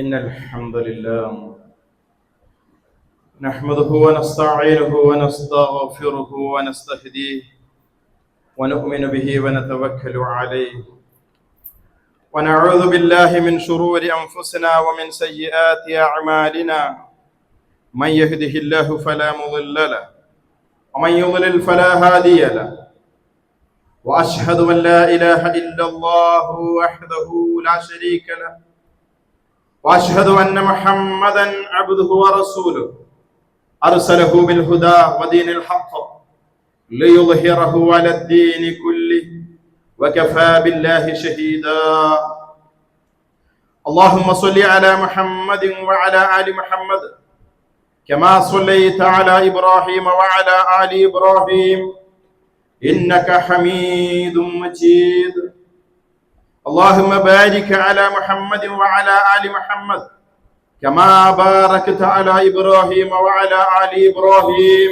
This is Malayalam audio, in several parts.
إن الحمد لله نحمده ونستعينه ونستغفره ونستهديه ونؤمن به ونتوكل عليه ونعوذ بالله من شرور أنفسنا ومن سيئات أعمالنا من يهده الله فلا مضل له ومن يضلل فلا هادي له وأشهد أن لا إله إلا الله وحده لا شريك له وأشهد أن محمدا عبده ورسوله أرسله بالهدى ودين الحق ليظهره على الدين كله وكفى بالله شهيدا اللهم صل على محمد وعلى آل محمد كما صليت على إبراهيم وعلى آل إبراهيم إنك حميد مجيد اللهم بارك على محمد وعلى آل محمد كما باركت على إبراهيم وعلى آل إبراهيم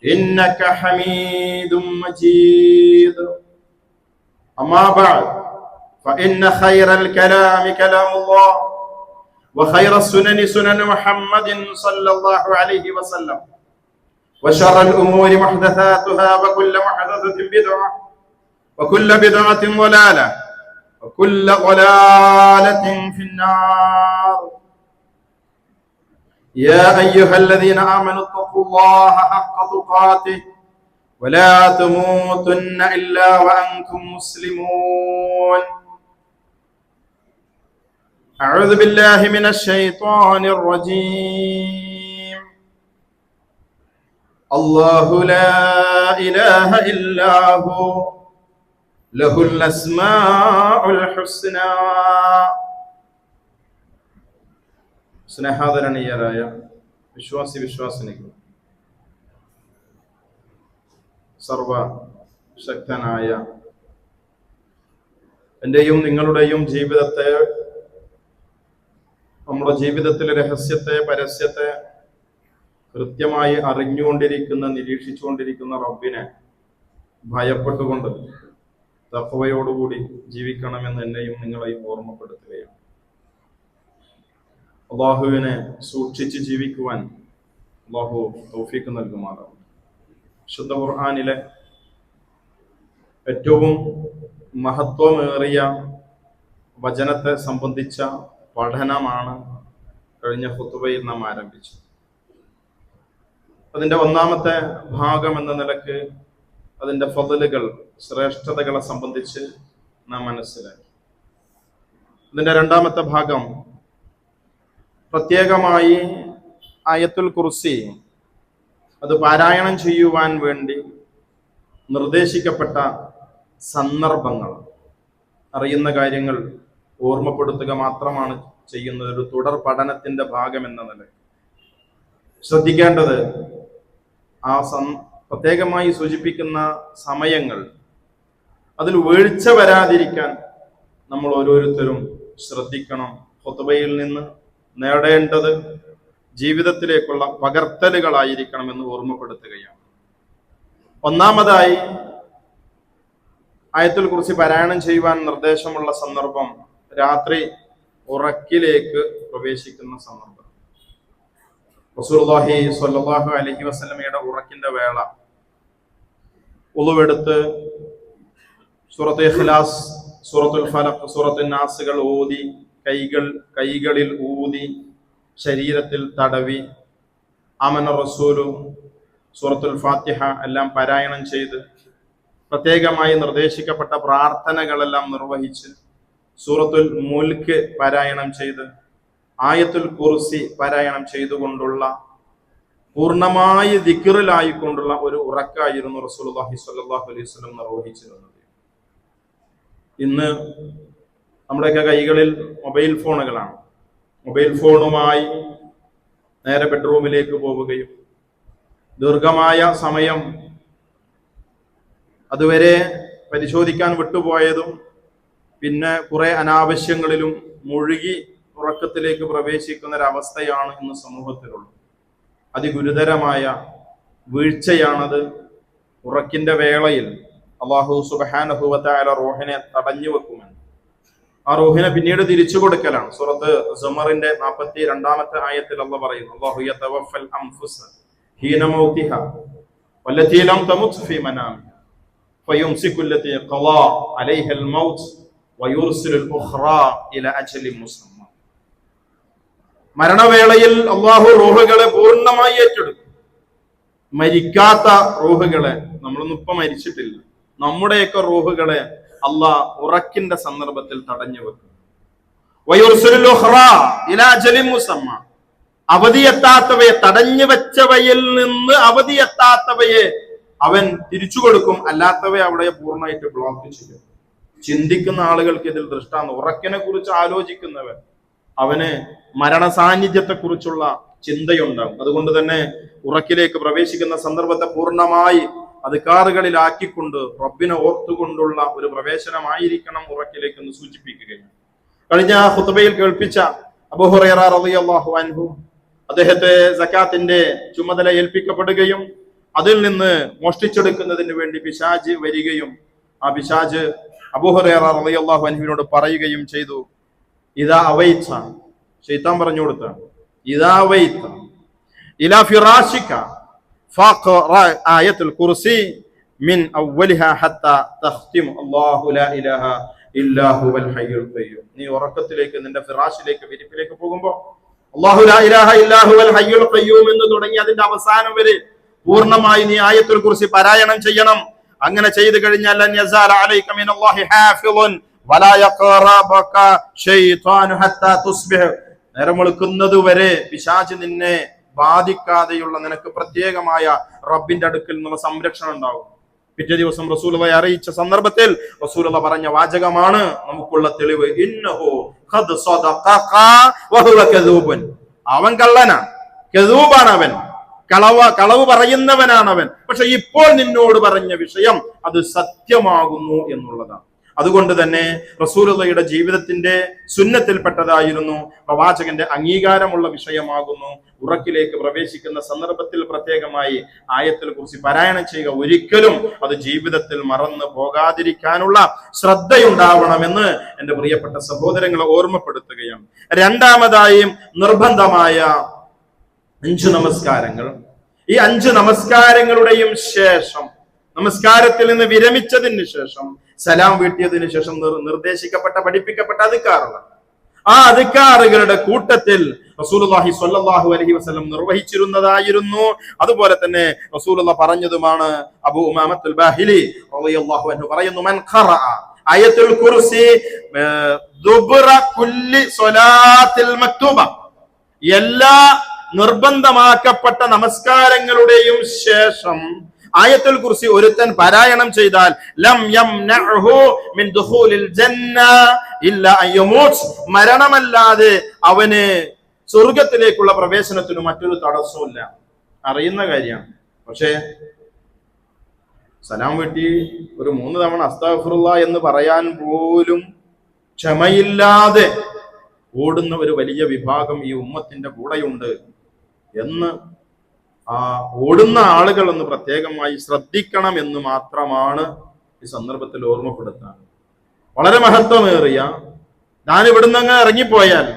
إنك حميد مجيد أما بعد فإن خير الكلام كلام الله وخير السنن سنن محمد صلى الله عليه وسلم وشر الأمور محدثاتها وكل محدثة بدعة وكل بدعة ضلالة وكل ضلالة في النار يا أيها الذين آمنوا اتقوا الله حق تقاته ولا تموتن إلا وأنتم مسلمون أعوذ بالله من الشيطان الرجيم الله لا إله إلا هو له الأسماء الحسنى സ്നേഹാദരണീയരായ വിശ്വാസിനികൾ, സർവശക്തനായ എന്റെയും നിങ്ങളുടെയും ജീവിതത്തെ, നമ്മുടെ ജീവിതത്തിലെ രഹസ്യത്തെ, പരസ്യത്തെ കൃത്യമായി അറിഞ്ഞുകൊണ്ടിരിക്കുന്ന, നിരീക്ഷിച്ചുകൊണ്ടിരിക്കുന്ന റബ്ബിനെ ഭയപ്പെട്ടുകൊണ്ട് തഖ്വയോടുകൂടി ജീവിക്കണമെന്ന് എന്നെയും നിങ്ങളെയും ഓർമ്മപ്പെടുത്തുകയാണ്. അള്ളാഹുവിനെ സൂക്ഷിച്ച് ജീവിക്കുവാൻ അള്ളാഹു തൗഫീഖ് നൽകുമാറാണ്. വിശുദ്ധ ഖുർആനിലെ ഏറ്റവും മഹത്വമേറിയ വചനത്തെ സംബന്ധിച്ച പഠനമാണ് കഴിഞ്ഞ ഖുതുബയിൽ നാം ആരംഭിച്ചത്. അതിന്റെ ഒന്നാമത്തെ ഭാഗം എന്ന നിലക്ക് അതിന്റെ ഫضലുകൾ, ശ്രേഷ്ഠതകളെ സംബന്ധിച്ച് നാം മനസ്സിലാക്കി. ഇതിന്റെ രണ്ടാമത്തെ ഭാഗം പ്രത്യേകമായി ആയത്തുൽ കുർസി അത് പാരായണം ചെയ്യുവാൻ വേണ്ടി നിർദ്ദേശിക്കപ്പെട്ട സന്ദർഭങ്ങൾ, അറിയുന്ന കാര്യങ്ങൾ ഓർമ്മപ്പെടുത്തുക മാത്രമാണ് ചെയ്യുന്നത്. ഒരു തുടർ പഠനത്തിന്റെ ഭാഗം എന്ന നിലയിൽ ശ്രദ്ധിക്കേണ്ടത്, ആ പ്രത്യേകമായി സൂചിപ്പിക്കുന്ന സമയങ്ങൾ, അതിൽ വീഴ്ച വരാതിരിക്കാൻ നമ്മൾ ഓരോരുത്തരും ശ്രദ്ധിക്കണം. ഖുതുബയിൽ നിന്ന് നേടേണ്ടത് ജീവിതത്തിലേക്കുള്ള പകർത്തലുകളായിരിക്കണമെന്ന് ഓർമ്മപ്പെടുത്തുകയാണ്. ഒന്നാമതായി ആയത്തുൽ കുർസി പാരായണം ചെയ്യുവാൻ നിർദ്ദേശമുള്ള സന്ദർഭം രാത്രി ഉറക്കിലേക്ക് പ്രവേശിക്കുന്ന സന്ദർഭം. റസൂലുള്ളാഹി സ്വല്ലല്ലാഹു അലൈഹി വസല്ലമയുടെ ഉറക്കിന്റെ വേള, ഉളുവെടുത്ത് സൂറത്തുൽ ഇഖ്ലാസ്, സൂറത്തുൽ ഫലഖ്, സൂറത്തുൽ നാസുകൾ ഓതി, കൈകളിൽ ഊതി, ശരീരത്തിൽ തടവി, ആമന റസൂലു, സൂറത്തുൽ ഫാത്തിഹ എല്ലാം പാരായണം ചെയ്ത്, പ്രത്യേകമായി നിർദ്ദേശിക്കപ്പെട്ട പ്രാർത്ഥനകളെല്ലാം നിർവഹിച്ച്, സൂറത്തുൽ മുൽക്ക് പാരായണം ചെയ്ത്, ആയത്തുൽ കുർസി പാരായണം ചെയ്തുകൊണ്ടുള്ള പൂർണ്ണമായി ദിക്റിലായിക്കൊണ്ടുള്ള ഒരു ഉറക്കായിരുന്നു റസൂലുള്ളാഹി സ്വല്ലല്ലാഹു അലൈഹി വസല്ലം നിർവഹിച്ചിരുന്നത്. ഇന്ന് നമ്മുടെയൊക്കെ കൈകളിൽ മൊബൈൽ ഫോണുകളാണ്. മൊബൈൽ ഫോണുമായി നേരെ ബെഡ്റൂമിലേക്ക് പോവുകയും ദീർഘമായ സമയം അതുവരെ പരിശോധിക്കാൻ വിട്ടുപോയതും പിന്നെ കുറെ അനാവശ്യങ്ങളിലും മുഴുകി ഉറക്കത്തിലേക്ക് പ്രവേശിക്കുന്ന ഒരവസ്ഥയാണ് ഇന്ന് സമൂഹത്തിലുള്ളത്. അതിഗുരുതരമായ വീഴ്ചയാണത്. ഉറക്കിന്റെ വേളയിൽ അല്ലാഹു സുബ്ഹാനഹു വ തആല റൂഹിനെ തടഞ്ഞു വെക്കുമെന്ന്, ആ റൂഹിനെ പിന്നീട് തിരിച്ചു കൊടുക്കലാണ്. സൂറത്ത് സുമറിന്റെ 42-ാമത്തെ ആയത്തിൽ അല്ലാഹു പറയുന്നു, അല്ലാഹു യതവഫൽ അൻഫുസ ഹീന മൗതിഹാ വല്ലതീ ലം തമുത് ഫീ മനാമിഹാ ഫയുംസികു അല്ലതീ ഖളാ അലൈഹൽ മൗത്ത് വയുർസിലുൽ ഉഖ്റാ ഇലാ അജലിൻ മുസമ്മ. മരണവേളയിൽ അല്ലാഹു റൂഹുകളെ പൂർണ്ണമായി ഏറ്റെടുക്കും. മരിക്കാത്ത റൂഹുകളെ, നമ്മളൊന്നും ഇപ്പൊ മരിച്ചിട്ടില്ല, നമ്മുടെയൊക്കെ റൂഹുകളെ അല്ലാഹ് ഉറക്കിന്റെ സന്ദർഭത്തിൽ തടഞ്ഞു വെക്കും. വയുർസിലുൽ ഉഖ്റാ ഇലാ അജലിൻ മുസമ്മ. അവധിയെത്താത്തവയെ, തടഞ്ഞു വെച്ചവയിൽ നിന്ന് അവധിയെത്താത്തവയെ അവൻ തിരിച്ചു കൊടുക്കും, അല്ലാത്തവയെ അവിടെ പൂർണ്ണമായിട്ട് ബ്ലോക്ക് ചെയ്യും. ചിന്തിക്കുന്ന ആളുകൾക്ക് ഇതിൽ ദൃഷ്ടാന്തം. ഉറക്കിനെ കുറിച്ച് ആലോചിക്കുന്നവൻ അവന് മരണ സാന്നിധ്യത്തെ കുറിച്ചുള്ള ചിന്തയുണ്ടാകും. അതുകൊണ്ട് തന്നെ ഉറക്കിലേക്ക് പ്രവേശിക്കുന്ന സന്ദർഭത്തെ പൂർണ്ണമായി അദ്കാറുകളിലാക്കിക്കൊണ്ട് റബ്ബിനെ ഓർത്തുകൊണ്ടുള്ള ഒരു പ്രവേശനമായിരിക്കണം ഉറക്കിലേക്ക് എന്ന് സൂചിപ്പിക്കുകയാണ്. കഴിഞ്ഞ ഖുത്ബയിൽ കേൾപ്പിച്ച അബൂ ഹുറൈറ റളിയല്ലാഹു അൻഹു അദ്ദേഹത്തെ സക്കാത്തിന്റെ ചുമതല ഏൽപ്പിക്കപ്പെടുകയും അതിൽ നിന്ന് മോഷ്ടിച്ചെടുക്കുന്നതിന് വേണ്ടി പിശാച് വരികയും ആ പിശാച് അബൂ ഹുറൈറ റളിയല്ലാഹു അൻഹുവിനോട് പറയുകയും ചെയ്തു, ഇദാ അവൈത, ശൈത്താൻ പറഞ്ഞു കൊടുത്താണ്, ഇദാ അവൈത ഇലാ ഫിറാശിക ഫഖറ ആയത്തുൽ കുർസി മിൻ അവ്വലിഹാ ഹത്താ തഖ്തിം അല്ലാഹു ലാ ഇലാഹ ഇല്ലാ ഹുവൽ ഹയ്യുൽ ഖയ്യൂം. നീ ഉറക്കത്തിലേക്ക്, നിന്റെ ഫിറാശിലേക്ക്, വിരിപ്പിലേക്ക് പോകുമ്പോൾ അല്ലാഹു ലാ ഇലാഹ ഇല്ലാ ഹുവൽ ഹയ്യുൽ ഖയ്യൂം എന്ന് തുടങ്ങി അതിന്റെ അവസാനം വരെ പൂർണ്ണമായി നീ ആയത്തുൽ കുർസി പാരായണം ചെയ്യണം. അങ്ങനെ ചെയ്തു കഴിഞ്ഞാൽ ലൻ യസാല അലൈക മിനല്ലാഹി ഹാഫിളുൻ വലാ യഖറബക ശൈത്വാനു ഹത്താ തുസ്ബിഹ്. നേരം വെളുക്കുന്നത് വരെ പിശാച് നിന്നെ ബാധിക്കാതെയുള്ള നിനക്ക് പ്രത്യേകമായ റബ്ബിന്റെ അടുക്കൽ നിന്നുള്ള സംരക്ഷണം ഉണ്ടാവും. പിറ്റേ ദിവസം റസൂലുള്ളാഹി അറിയിച്ച സന്ദർഭത്തിൽ റസൂലുള്ളാഹി പറഞ്ഞ വാചകമാണ് നമുക്കുള്ള തെളിവ്, ഇന്നഹു ഖദ് സദഖക വഹുവ കദൂബൻ. അവൻ കള്ളനാണ്, കദൂബാണ്, അവൻ കളവ് പറയുന്നവനാണ് അവൻ. പക്ഷെ ഇപ്പോൾ നിന്നോട് പറഞ്ഞ വിഷയം അത് സത്യമാകുന്നു എന്നുള്ളതാണ്. അതുകൊണ്ട് തന്നെ റസൂലുള്ളാഹിയുടെ ജീവിതത്തിന്റെ സുന്നത്തിൽപ്പെട്ടതായിരുന്നു, പ്രവാചകന്റെ അംഗീകാരമുള്ള വിഷയമാകുന്നു. ഉറക്കിലേക്ക് പ്രവേശിക്കുന്ന സന്ദർഭത്തിൽ പ്രത്യേകമായി ആയത്തുൽ കുർസി പാരായണം ചെയ്യുക. ഒരിക്കലും അത് ജീവിതത്തിൽ മറന്നു പോകാതിരിക്കാനുള്ള ശ്രദ്ധയുണ്ടാവണമെന്ന് എന്റെ പ്രിയപ്പെട്ട സഹോദരങ്ങളെ ഓർമ്മപ്പെടുത്തുകയാണ്. രണ്ടാമതായും നിർബന്ധമായ 5 നമസ്കാരങ്ങൾ. ഈ 5 നമസ്കാരങ്ങളുടെയും ശേഷം, നമസ്കാരത്തിൽ നിന്ന് വിരമിച്ചതിന് ശേഷം, സലാം വീട്ടിയതിനു ശേഷം നിർദ്ദേശിക്കപ്പെട്ട, പഠിപ്പിക്കപ്പെട്ട അദ്കാറുകൾ, ആ അദ്കാറുകളുടെ കൂട്ടത്തിൽ റസൂലുള്ളാഹി സ്വല്ലല്ലാഹു അലൈഹി വസല്ലം നിർവഹിച്ചിരുന്നതായിരുന്നു. അതുപോലെ തന്നെ റസൂലുള്ളാഹി പറഞ്ഞതുമാണ്. അബൂ ഉമാമത്തുൽ ബാഹിലി റളിയല്ലാഹു അൻഹു പറയുന്നു, മൻ ഖറഅ ആയത്തുൽ കുർസി ദുബ്റ കുല്ലി സ്വലാത്തിൽ മക്തൂബ, എല്ലാ നിർബന്ധമാക്കപ്പെട്ട നമസ്കാരങ്ങളുടെയും ശേഷം ആയത്തുൽ കുർസി ഒരുത്തൻ പാരായണം ചെയ്താൽ ലം യംനഉഹു മിൻ ദുഖൂലിൽ ജന്ന ഇല്ലാ അൻ യമൂത്, മരണമല്ലാതെ അവന് സ്വർഗത്തിലേക്കുള്ള പ്രവേശനത്തിന് മറ്റൊരു തടസ്സമില്ല. അറിയുന്ന കാര്യമാണ്. പക്ഷേ സലാം വീട്ടി ഒരു 3 തവണ അസ്തഗ്ഫിറുല്ലാഹ് എന്ന് പറയാൻ പോലും ക്ഷമയില്ലാതെ ഓടുന്ന ഒരു വലിയ വിഭാഗം ഈ ഉമ്മത്തിന്റെ കൂടെയുണ്ട് എന്ന് ആ ഓടുന്ന ആളുകൾ എന്ന് പ്രത്യേകമായി ശ്രദ്ധിക്കണം എന്ന് മാത്രമാണ് ഈ സന്ദർഭത്തിൽ ഓർമ്മപ്പെടുത്താൻ. വളരെ മഹത്വമേറിയ, ഞാൻ ഇവിടുന്ന് അങ്ങ് ഇറങ്ങിപ്പോയാൽ,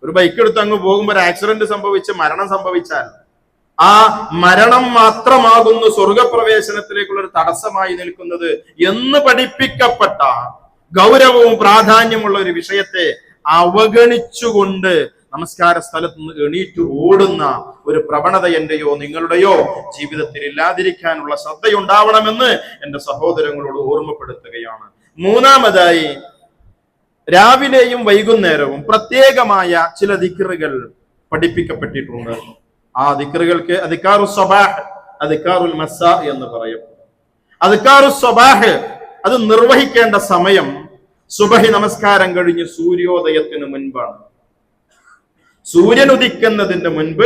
ഒരു ബൈക്ക് എടുത്ത് അങ്ങ് പോകുമ്പോൾ ഒരു ആക്സിഡന്റ് സംഭവിച്ച് മരണം സംഭവിച്ചാൽ ആ മരണം മാത്രമാകുന്നു സ്വർഗപ്രവേശനത്തിലേക്കുള്ള ഒരു തടസ്സമായി നിൽക്കുന്നത് എന്ന് പഠിപ്പിക്കപ്പെട്ട ഗൗരവവും പ്രാധാന്യമുള്ള ഒരു വിഷയത്തെ അവഗണിച്ചുകൊണ്ട് നമസ്കാര സ്ഥലത്ത് നിന്ന് എണീറ്റ് ഓടുന്ന ഒരു പ്രവണത എന്റെയോ നിങ്ങളുടെയോ ജീവിതത്തിൽ ഇല്ലാതിരിക്കാനുള്ള ശ്രദ്ധയുണ്ടാവണമെന്ന് എന്റെ സഹോദരങ്ങളോട് ഓർമ്മപ്പെടുത്തുകയാണ്. മൂന്നാമതായി, രാവിലെയും വൈകുന്നേരവും പ്രത്യേകമായ ചില ദിക്റുകൾ പഠിപ്പിക്കപ്പെട്ടിട്ടുണ്ട്. ആ ദിക്റുകൾക്ക് അദ്കാറുസ് സ്വബാഹ്, അദ്കാറുൽ മസാ എന്ന് പറയും. അദ്കാറുസ് സ്വബാഹ് അത് നിർവഹിക്കേണ്ട സമയം സുബഹി നമസ്കാരം കഴിഞ്ഞ് സൂര്യോദയത്തിന് മുൻപാണ്. സൂര്യൻ ഉദിക്കുന്നതിന് മുൻപ്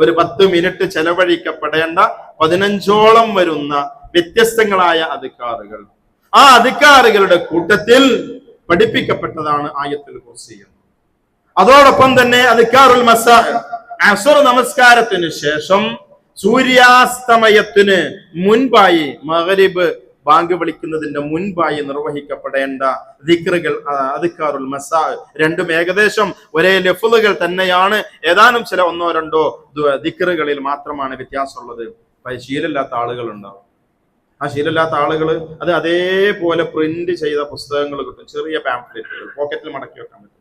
ഒരു 10 മിനിറ്റ് ചെലവഴിക്കപ്പെടേണ്ട 15ഓളം വരുന്ന വ്യത്യസ്തങ്ങളായ അദ്കാറുകൾ. ആ അദ്കാറുകളുടെ കൂട്ടത്തിൽ പഠിപ്പിക്കപ്പെട്ടതാണ് ആയത്തുൽ കുർസി. അതോടൊപ്പം തന്നെ അദ്കാറുൽ മസാ, അസ്ർ നമസ്കാരത്തിന് ശേഷം സൂര്യാസ്തമയത്തിന് മുൻപായി, മഗ്രിബ് ബാങ്ക് വിളിക്കുന്നതിന്റെ മുൻപായി നിർവഹിക്കപ്പെടേണ്ട ദിക്റുകൾ അദ്കാറുൽ മസാ, രണ്ടും ഏകദേശം ഒരേ ലഫ്ളുകൾ തന്നെയാണ്. ഏതാനും ചില ഒന്നോ രണ്ടോ ദിക്റുകളിൽ മാത്രമാണ് വ്യത്യാസമുള്ളത്. ശീലമില്ലാത്ത ആളുകളുണ്ടാവും. ആ ശീലമില്ലാത്ത ആളുകൾ അത് അതേപോലെ പ്രിന്റ് ചെയ്ത പുസ്തകങ്ങൾ കിട്ടും, ചെറിയ പാംഫ്ലെറ്റുകൾ, പോക്കറ്റിൽ മടക്കി വെക്കാൻ പറ്റും.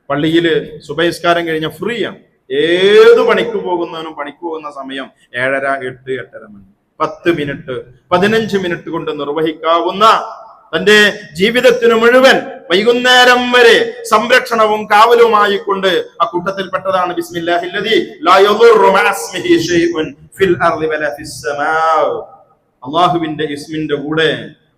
പള്ളിയിൽ സുബഹിസ്കാരം കഴിഞ്ഞ ഫ്രീ ആണ്. ഏത് പണിക്ക് പോകുന്നവനും പണിക്ക് പോകുന്ന സമയം 7:30, 8, 8:30 മണി, 10 മിനിറ്റ് 15 മിനിറ്റ് കൊണ്ട് നിർവഹിക്കാവുന്ന തന്റെ ജീവിതത്തിന് മുഴുവൻ വൈകുന്നേരം വരെ സംരക്ഷണവും കാവലുമായിക്കൊണ്ട് ആ കൂട്ടത്തിൽപ്പെട്ടതാണ് ബിസ്മില്ലാഹില്ലദീ ലാ യദുറു മഅസ്മിഹി ഷൈഉൻ ഫിൽ അർളി വലാ ഫിസ് സമാ. അല്ലാഹുവിന്റെ ഇസ്മിന്റെ കൂടെ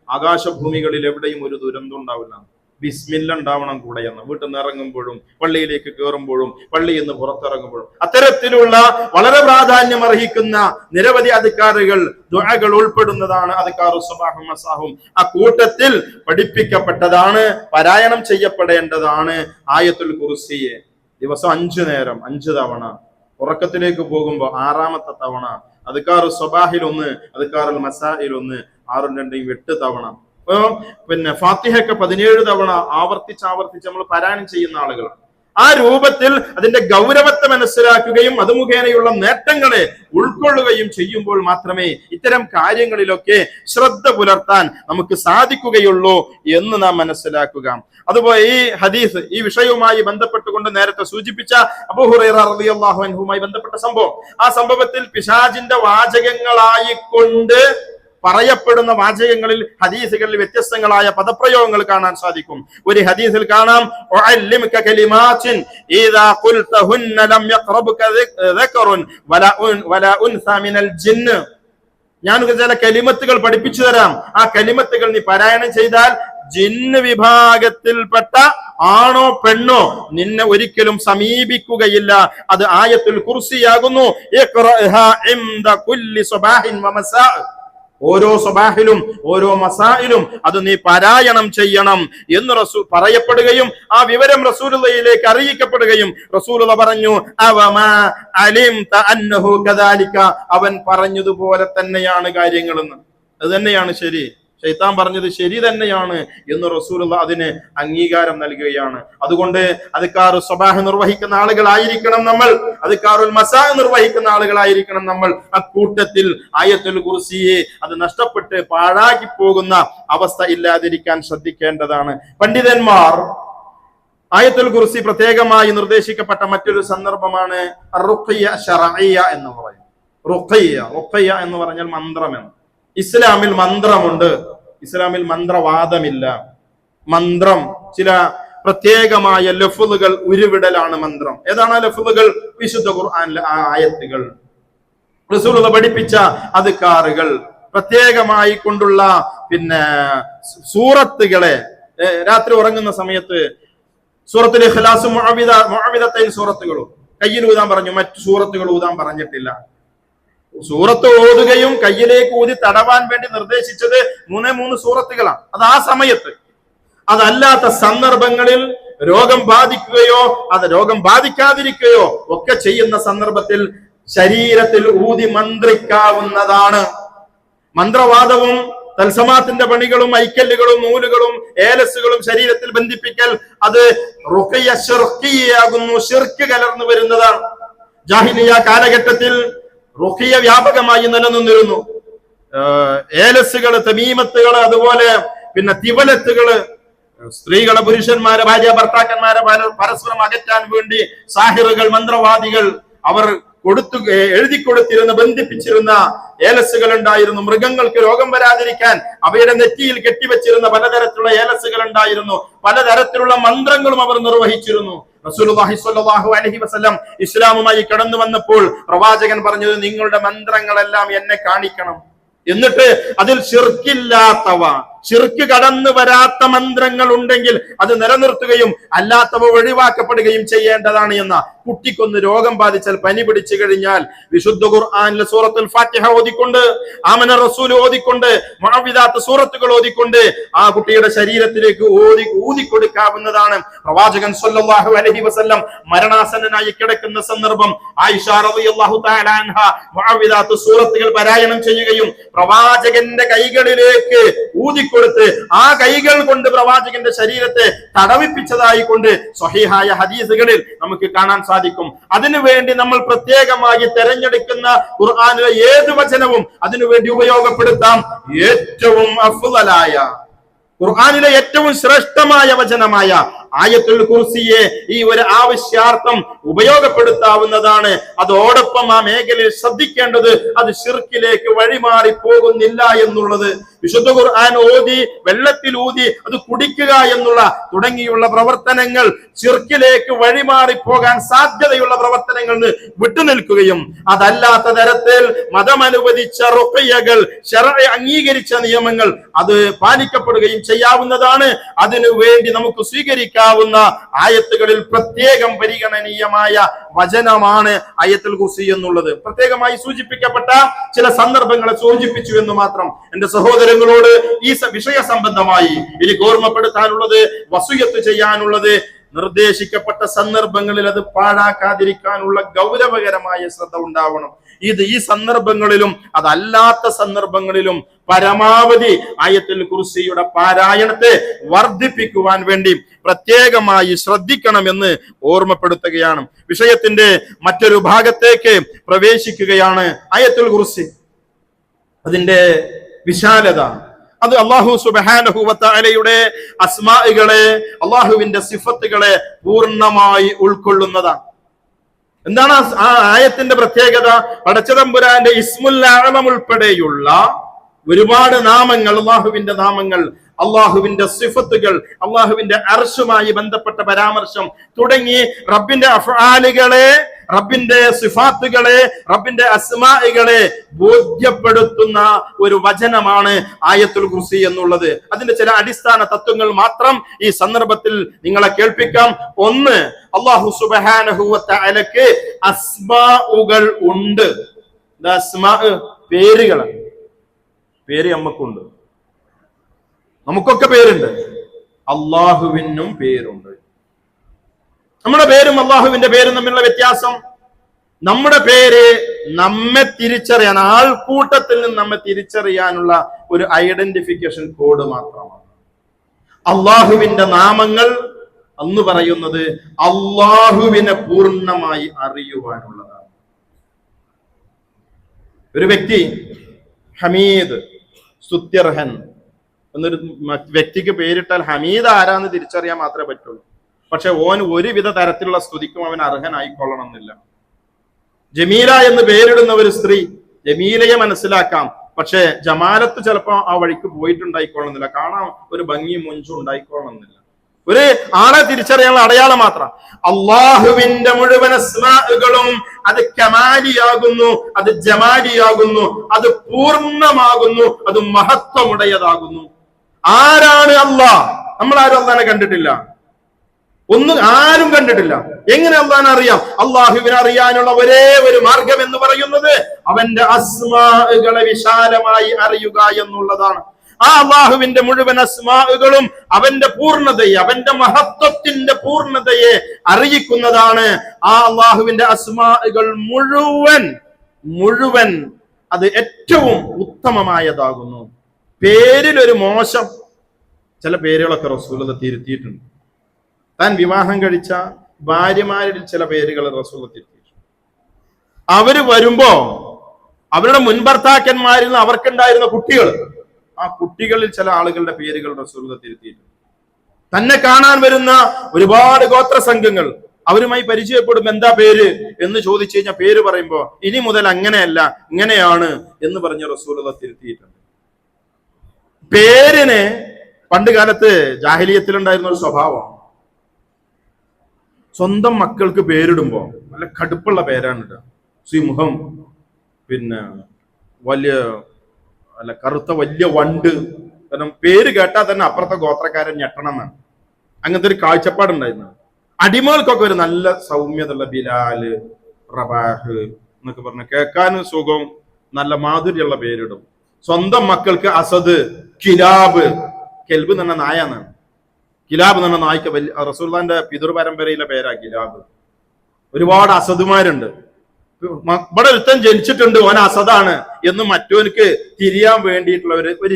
ആകാശഭൂമികളിൽ എവിടെയും ഒരു ദുരന്തം ഉണ്ടാവില്ല. ബിസ്മില്ല ഉണ്ടാവണം കൂടെ എന്ന്. വീട്ടിൽ നിന്ന് ഇറങ്ങുമ്പോഴും പള്ളിയിലേക്ക് കയറുമ്പോഴും പള്ളിയിൽ നിന്ന് പുറത്തിറങ്ങുമ്പോഴും അത്തരത്തിലുള്ള വളരെ പ്രാധാന്യം അർഹിക്കുന്ന നിരവധി അദ്കാറുകൾ, ദുആകൾ ഉൾപ്പെടുന്നതാണ് അദ്കാറു സ്വബാഹും മസാഹും. ആ കൂട്ടത്തിൽ പഠിപ്പിക്കപ്പെട്ടതാണ്, പാരായണം ചെയ്യപ്പെടേണ്ടതാണ് ആയത്തുൽ കുർസിയെ. ദിവസം 5 നേരം 5 തവണ, ഉറക്കത്തിലേക്ക് പോകുമ്പോൾ 6ാമത്തെ തവണ, അദ്കാറു സ്വബാഹിൽ 1, അദ്കാറുൽ മസായിൽ 1, 6ഉം 2ഉം 8 തവണ. പിന്നെ ഫാത്തിഹയൊക്കെ 17 തവണ ആവർത്തിച്ച് നമ്മൾ പാരായണം ചെയ്യുന്ന ആളുകളാണ്. ആ രൂപത്തിൽ അതിന്റെ ഗൗരവത്തെ മനസ്സിലാക്കുകയും അത് മുഖേനയുള്ള നേട്ടങ്ങളെ ഉൾക്കൊള്ളുകയും ചെയ്യുമ്പോൾ മാത്രമേ ഇത്തരം കാര്യങ്ങളിലൊക്കെ ശ്രദ്ധ പുലർത്താൻ നമുക്ക് സാധിക്കുകയുള്ളൂ എന്ന് നാം മനസ്സിലാക്കുക. അതുപോലെ ഈ ഹദീസ്, ഈ വിഷയവുമായി ബന്ധപ്പെട്ടുകൊണ്ട് നേരത്തെ സൂചിപ്പിച്ച അബൂ ഹുറൈറ റളിയല്ലാഹു അൻഹുമായി ബന്ധപ്പെട്ട സംഭവം, ആ സംഭവത്തിൽ പിശാചിന്റെ വാചകങ്ങളായിക്കൊണ്ട് പറയപ്പെടുന്ന വാചകങ്ങളിൽ, ഹദീസുകളിൽ വ്യത്യസ്തങ്ങളായ പദപ്രയോഗങ്ങൾ കാണാൻ സാധിക്കും. ഒരു ഹദീസിൽ കാണാം, ഞാൻ ചില കലിമത്തുകൾ പഠിപ്പിച്ചു തരാം, ആ കലിമത്തുകൾ നീ പാരായണം ചെയ്താൽ ജിന്ന് വിഭാഗത്തിൽപ്പെട്ട ആണോ പെണ്ണോ നിന്നെ ഒരിക്കലും സമീപിക്കുകയില്ല. അത് ആയത്തുൽ കുർസിയാകുന്നു. ഓരോ സബാഹിലും ഓരോ മസായിലും അത് നീ പാരായണം ചെയ്യണം എന്ന് പറയപ്പെടുകയും ആ വിവരം റസൂലുള്ളാഹിയിലേക്ക് അറിയിക്കപ്പെടുകയും റസൂലുള്ള പറഞ്ഞു, അവമാ അലിംത അന്നഹു കദാലിക, അവൻ പറഞ്ഞതുപോലെ തന്നെയാണ് കാര്യങ്ങളെന്ന്. അത് തന്നെയാണ് ശരി, ശൈത്താൻ പറഞ്ഞത് ശരി തന്നെയാണ് എന്ന് റസൂലുള്ളാഹി അതിന് അംഗീകാരം നൽകുകയാണ്. അതുകൊണ്ട് അദ്കാറു സ്വബാഹ് നിർവഹിക്കുന്ന ആളുകളായിരിക്കണം നമ്മൾ, അദ്കാറുൽ മസാ നിർവഹിക്കുന്ന ആളുകളായിരിക്കണം നമ്മൾ. അക്കൂട്ടത്തിൽ ആയത്തുൽ കുർസിയെ അത് നഷ്ടപ്പെട്ട് പാഴാക്കി പോകുന്ന അവസ്ഥ ഇല്ലാതിരിക്കാൻ ശ്രദ്ധിക്കേണ്ടതാണ്. പണ്ഡിതന്മാർ ആയത്തുൽ കുർസി പ്രത്യേകമായി നിർദ്ദേശിക്കപ്പെട്ട മറ്റൊരു സന്ദർഭമാണ് റുഖിയ ശർഇയ്യ എന്ന് പറയും. റുഖിയ എന്ന് പറഞ്ഞാൽ മന്ത്രമെന്ന്. ഇസ്ലാമിൽ മന്ത്രമുണ്ട്, ഇസ്ലാമിൽ മന്ത്രവാദമില്ല. മന്ത്രം ചില പ്രത്യേകമായ ലഫ്ളുകൾ ഉരുവിടലാണ് മന്ത്രം. ഏതാണ് ആ ലഫ്ളുകൾ? വിശുദ്ധ ഖുർആനിലെ ആയത്തുകൾ, റസൂലുള്ളാഹി പഠിപ്പിച്ച അദ്കാറുകൾ, പ്രത്യേകമായി കൊണ്ടുള്ള പിന്നെ സൂറത്തുകളെ രാത്രി ഉറങ്ങുന്ന സമയത്ത് സൂറത്തുൽ ഇഖ്ലാസും മുഅവ്വിദത്തൈൻ സൂറത്തുകളും കയ്യിൽ ഊതാൻ പറഞ്ഞു, മറ്റു സൂറത്തുകൾ ഊതാൻ പറഞ്ഞിട്ടില്ല. സൂറത്ത് ഓതുകയും കയ്യിലേക്ക് ഊതി തടവാൻ വേണ്ടി നിർദ്ദേശിച്ചത് 3 സൂറത്തുകളാണ്. അത് ആ സമയത്ത്. അതല്ലാത്ത സന്ദർഭങ്ങളിൽ രോഗം ബാധിക്കുകയോ അത് രോഗം ബാധിക്കാതിരിക്കുകയോ ഒക്കെ ചെയ്യുന്ന സന്ദർഭത്തിൽ ശരീരത്തിൽ ഊതി മന്ത്രിക്കാവുന്നതാണ്. മന്ത്രവാദവും തൽസമാത്തിന്റെ പണികളും ഐക്കല്ലുകളും നൂലുകളും ഏലസുകളും ശരീരത്തിൽ ബന്ധിപ്പിക്കൽ അത് റുഖിയ ശിർക്കിയാകുന്നു, ശിർക്ക് കലർന്നു വരുന്നതാണ്. ജാഹിലിയ കാലഘട്ടത്തിൽ റുഖിയ വ്യാപകമായി നിലനിന്നിരുന്നു. ഏലസുകള്, തമീമത്തുകള്, അതുപോലെ പിന്നെ തിവലത്തുകള്, സ്ത്രീകളെ പുരുഷന്മാരെ ഭാര്യ ഭർത്താക്കന്മാരെ പരസ്പരം അകറ്റാൻ വേണ്ടി സാഹിറുകൾ, മന്ത്രവാദികൾ അവർ എഴുതി കൊടുത്തിരുന്ന ബന്ധിപ്പിച്ചിരുന്ന ഏലസുകൾ ഉണ്ടായിരുന്നു. മൃഗങ്ങൾക്ക് രോഗം വരാതിരിക്കാൻ അവയുടെ നെറ്റിയിൽ കെട്ടിവെച്ചിരുന്ന പലതരത്തിലുള്ള ഏലസുകൾ ഉണ്ടായിരുന്നു. പലതരത്തിലുള്ള മന്ത്രങ്ങളും അവർ നിർവഹിച്ചിരുന്നു. റസൂലുള്ളാഹി സ്വല്ലല്ലാഹു അലൈഹി വസല്ലം ഇസ്ലാമുമായി കടന്നു വന്നപ്പോൾ പ്രവാചകൻ പറഞ്ഞത്, നിങ്ങളുടെ മന്ത്രങ്ങളെല്ലാം എന്നെ കാണിക്കണം, എന്നിട്ട് അതിൽ ശിർക്കില്ലാത്തവ, ശിർക്ക് കടന്നു വരാത്ത മന്ത്രങ്ങൾ ഉണ്ടെങ്കിൽ അത് നിലനിർത്തുകയും അല്ലാത്തവ ഒഴിവാക്കപ്പെടുകയും ചെയ്യേണ്ടതാണ് എന്ന. കുട്ടിക്കൊന്ന് രോഗം ബാധിച്ചാൽ, പനി പിടിച്ചു കഴിഞ്ഞാൽ വിശുദ്ധ ഖുർആനിലെ സൂറത്തുൽ ഫാത്തിഹ ഓതിക്കൊണ്ട്, ആമന റസൂൽ ഓതിക്കൊണ്ട്, മുഅവ്വിദാത്ത് സൂറത്തുകൾ ഓതിക്കൊണ്ട് ആ കുട്ടിയുടെ ശരീരത്തിലേക്ക് ഊതിക്കൊടുക്കാവുന്നതാണ്. പ്രവാചകൻ സ്വല്ലല്ലാഹു അലൈഹി വസല്ലം മരണാസന്നനായി കിടക്കുന്ന സന്ദർഭം ആയിഷ റളിയല്ലാഹു തആല അൻഹ മുഅവ്വിദാത്ത് സൂറത്തുകൾ പാരായണം ചെയ്യുകയും പ്രവാചകന്റെ കൈകളിലേക്ക് ഊതിക്കൊടുത്ത് ആ കൈകൾ കൊണ്ട് പ്രവാചകന്റെ ശരീരത്തെ തടവിപ്പിച്ചതായി കൊണ്ട് സ്വഹീഹായ ഹദീസുകളിൽ നമുക്ക് കാണാൻ സാധിക്കും. അതിനുവേണ്ടി നമ്മൾ പ്രത്യേകമായി തെരഞ്ഞെടുക്കുന്ന ഖുർആനിലെ ഏത് വചനവും അതിനുവേണ്ടി ഉപയോഗപ്പെടുത്താം. ഏറ്റവും അഫ്ളലായ, ഖുർആനിലെ ഏറ്റവും ശ്രേഷ്ഠമായ വചനമായ ആയത്തുൽ കുർസിയെ ഈ ഒരു ആവശ്യാർത്ഥം ഉപയോഗപ്പെടുത്താവുന്നതാണ്. അതോടൊപ്പം ആ മേഖലയിൽ ശ്രദ്ധിക്കേണ്ടത് അത് ശിർക്കിലേക്ക് വഴിമാറി പോകുന്നില്ല എന്നുള്ളത്. വിശുദ്ധ ഖുർആൻ ഓതി, വെള്ളത്തിൽ ഊതി അത് കുടിക്കുക എന്നുള്ള തുടങ്ങിയുള്ള പ്രവർത്തനങ്ങൾ ശിർക്കിലേക്ക് വഴിമാറി പോകാൻ സാധ്യതയുള്ള പ്രവർത്തനങ്ങളിൽ വിട്ടുനിൽക്കുകയും അതല്ലാത്ത തരത്തിൽ മതമനുവദിച്ച റുഖ്യകൾ, ശർഅ് അംഗീകരിച്ച നിയമങ്ങൾ അത് പാലിക്കപ്പെടുകയും ചെയ്യാവുന്നതാണ്. അതിനു വേണ്ടി നമുക്ക് സ്വീകരിക്കാവുന്ന ആയത്തുകളിൽ പ്രത്യേകം പരിഗണനീയമായ വചനമാണ് ആയത്തുൽ കുർസി എന്നുള്ളത്. പ്രത്യേകമായി സൂചിപ്പിക്കപ്പെട്ട ചില സന്ദർഭങ്ങളെ സൂചിപ്പിച്ചു എന്ന് മാത്രം. എന്റെ സഹോദരങ്ങളോട് ഈ വിഷയ സംബന്ധമായി എനിക്ക് ഓർമ്മപ്പെടുത്താനുള്ളത്, വസിയത്ത് ചെയ്യാനുള്ളത്, നിർദ്ദേശിക്കപ്പെട്ട സന്ദർഭങ്ങളിൽ അത് പാഴാക്കാതിരിക്കാനുള്ള ഗൗരവകരമായ ശ്രദ്ധ ഉണ്ടാവണം. ഈ സന്ദർഭങ്ങളിലും അതല്ലാത്ത സന്ദർഭങ്ങളിലും പരമാവധി ആയത്തുൽ കുർസിയുടെ പാരായണത്തെ വർദ്ധിപ്പിക്കുവാൻ വേണ്ടി പ്രത്യേകമായി ശ്രദ്ധിക്കണമെന്ന് ഓർമ്മപ്പെടുത്തുകയാണ്. വിഷയത്തിന്റെ മറ്റൊരു ഭാഗത്തേക്ക് പ്രവേശിക്കുകയാണ്. ആയത്തുൽ കുർസി, അതിന്റെ വിശാലത, അത് അല്ലാഹു സുബ്ഹാനഹു വ തആലയുടെ അസ്മാഇകളെ, അല്ലാഹുവിന്റെ സിഫത്തുകളെ പൂർണ്ണമായി ഉൾക്കൊള്ളുന്നതാണ്. എന്താണ് ആ ആയത്തിന്റെ പ്രത്യേകത? പടച്ചതമ്പുരാന്റെ ഇസ്മുൽ അഅ്ലം ഉൾപ്പെടെയുള്ള ഒരുപാട് നാമങ്ങൾ, അല്ലാഹുവിന്റെ നാമങ്ങൾ, അള്ളാഹുവിന്റെ സിഫത്തുകൾ, അള്ളാഹുവിന്റെ അർശുമായി ബന്ധപ്പെട്ട പരാമർശം തുടങ്ങി റബ്ബിന്റെ അഫ്ആലുകളെ, റബ്ബിന്റെ സിഫാത്തുകളെ, റബ്ബിന്റെ അസ്മാഇകളെ ബോധ്യപ്പെടുത്തുന്ന ഒരു വചനമാണ് ആയത്തുൽ കുർസി എന്നുള്ളത്. അതിന്റെ ചില അടിസ്ഥാന തത്വങ്ങൾ മാത്രം ഈ സന്ദർഭത്തിൽ നിങ്ങളെ കേൾപ്പിക്കാം. ഒന്ന്, അല്ലാഹു സുബ്ഹാനഹു വ തആലക്ക് അസ്മാഉകൾ ഉണ്ട്. അസ്മാ, പേരുകളാണ്. പേര് നമുക്കുണ്ട്, നമുക്കൊക്കെ പേരുണ്ട്. അള്ളാഹുവിനും പേരുണ്ട്. നമ്മുടെ പേരും അള്ളാഹുവിന്റെ പേരും തമ്മിലുള്ള വ്യത്യാസം, നമ്മുടെ പേര് നമ്മെ തിരിച്ചറിയാൻ, ആൾക്കൂട്ടത്തിൽ നിന്ന് നമ്മെ തിരിച്ചറിയാനുള്ള ഒരു ഐഡന്റിഫിക്കേഷൻ കോഡ് മാത്രമാണ്. അള്ളാഹുവിന്റെ നാമങ്ങൾ എന്ന് പറയുന്നത് അള്ളാഹുവിനെ പൂർണ്ണമായി അറിയുവാനുള്ളതാണ്. ഒരു വ്യക്തി ഹമീദ്, സ്തുത്യർഹൻ എന്നൊരു വ്യക്തിക്ക് പേരിട്ടാൽ ഹമീദ് ആരാന്ന് തിരിച്ചറിയാൻ മാത്രമേ പറ്റുള്ളൂ. പക്ഷെ ഓൻ ഒരുവിധ തരത്തിലുള്ള സ്തുതിക്കും അവൻ അർഹനായിക്കൊള്ളണം എന്നില്ല. ജമീല എന്ന് പേരിടുന്ന ഒരു സ്ത്രീ, ജമീലയെ മനസ്സിലാക്കാം, പക്ഷെ ജമാലത്ത് ചിലപ്പോ ആ വഴിക്ക് പോയിട്ടുണ്ടായിക്കൊള്ളുന്നില്ല, കാണാൻ ഒരു ഭംഗിയും മുഞ്ചും ഉണ്ടായിക്കൊള്ളുന്നില്ല. ഒരു ആളെ തിരിച്ചറിയാനുള്ള അടയാളം മാത്രം. അള്ളാഹുവിന്റെ മുഴുവൻ അസ്മാഉകളും അത് കമാലിയാകുന്നു, അത് ജമാലിയാകുന്നു, അത് പൂർണ്ണമാകുന്നു, അത് മഹത്വമുടയതാകുന്നു. ആരാണ് അള്ളാഹ്? നമ്മൾ ആരും അള്ളാഹിനെ കണ്ടിട്ടില്ല, ആരും കണ്ടിട്ടില്ല. എങ്ങനെ അള്ളാഹിനെ അറിയാം? അള്ളാഹുവിനെ അറിയാനുള്ള ഒരേ ഒരു മാർഗം എന്ന് പറയുന്നത് അവന്റെ അസ്മാഉകളെ വിശാലമായി അറിയുക എന്നുള്ളതാണ്. ആ അള്ളാഹുവിന്റെ മുഴുവൻ അസ്മാഉകളും അവന്റെ പൂർണ്ണതയെ, അവന്റെ മഹത്വത്തിന്റെ പൂർണ്ണതയെ അറിയിക്കുന്നതാണ്. ആ അള്ളാഹുവിന്റെ അസ്മാഉകൾ മുഴുവൻ അത് ഏറ്റവും ഉത്തമമായതാകുന്നു. പേരിൽ ഒരു മോശം, ചില പേരുകളൊക്കെ റസൂലുള്ളാഹി തിരുത്തിയിട്ടുണ്ട്. താൻ വിവാഹം കഴിച്ച ഭാര്യമാരിൽ ചില പേരുകൾ റസൂലുള്ളാഹി തിരുത്തിയിട്ടുണ്ട്. അവര് വരുമ്പോ അവരുടെ മുൻഭർത്താക്കന്മാരിൽ നിന്ന് അവർക്കുണ്ടായിരുന്ന കുട്ടികൾ, ആ കുട്ടികളിൽ ചില ആളുകളുടെ പേരുകൾ റസൂലുള്ളാഹി തിരുത്തിയിട്ടുണ്ട്. തന്നെ കാണാൻ വരുന്ന ഒരുപാട് ഗോത്ര സംഘങ്ങൾ അവരുമായി പരിചയപ്പെടും. എന്താ പേര് എന്ന് ചോദിച്ചു കഴിഞ്ഞാൽ പേര് പറയുമ്പോ ഇനി മുതൽ അങ്ങനെയല്ല ഇങ്ങനെയാണ് എന്ന് പറഞ്ഞ് റസൂലുള്ളാഹി തിരുത്തിയിട്ടുണ്ട്. പേരിന് പണ്ട് കാലത്ത് ജാഹിലിയത്തിലുണ്ടായിരുന്ന ഒരു സ്വഭാവം, സ്വന്തം മക്കൾക്ക് പേരിടുമ്പോ നല്ല കടുപ്പുള്ള പേരാണ് ഇടുക. സിംഹം, പിന്നെ വലിയ കറുത്ത വലിയ വണ്ട്, കാരണം പേര് കേട്ടാൽ തന്നെ അപ്പുറത്തെ ഗോത്രക്കാരൻ ഞെട്ടണം എന്നാണ്. അങ്ങനത്തെ ഒരു കാഴ്ചപ്പാടുണ്ടായിരുന്നു. അടിമകൾക്കൊക്കെ ഒരു നല്ല സൗമ്യതയുള്ള ബിലാല്, റബാഹ് എന്നൊക്കെ പറഞ്ഞ കേൾക്കാനും സുഖം, നല്ല മാധുര്യമുള്ള പേരിടും. സ്വന്തം മക്കൾക്ക് അസദ്, കിലാബ്, കെൽബ് എന്ന് പറഞ്ഞ നായ എന്നാണ്. കിലാബ് എന്ന് പറഞ്ഞ നായ്ക്ക് വലിയ റസൂലുള്ളാഹിന്റെ പിതൃ പരമ്പരയിലെ പേരാ കിലാബ്. ഒരുപാട് അസദുമാരുണ്ട്. ഇവിടെ ഒരുത്തൻ ജനിച്ചിട്ടുണ്ട്, ഓൻ അസദാണ് എന്ന് മറ്റവർക്ക് തിരിയാൻ വേണ്ടിയിട്ടുള്ള ഒരു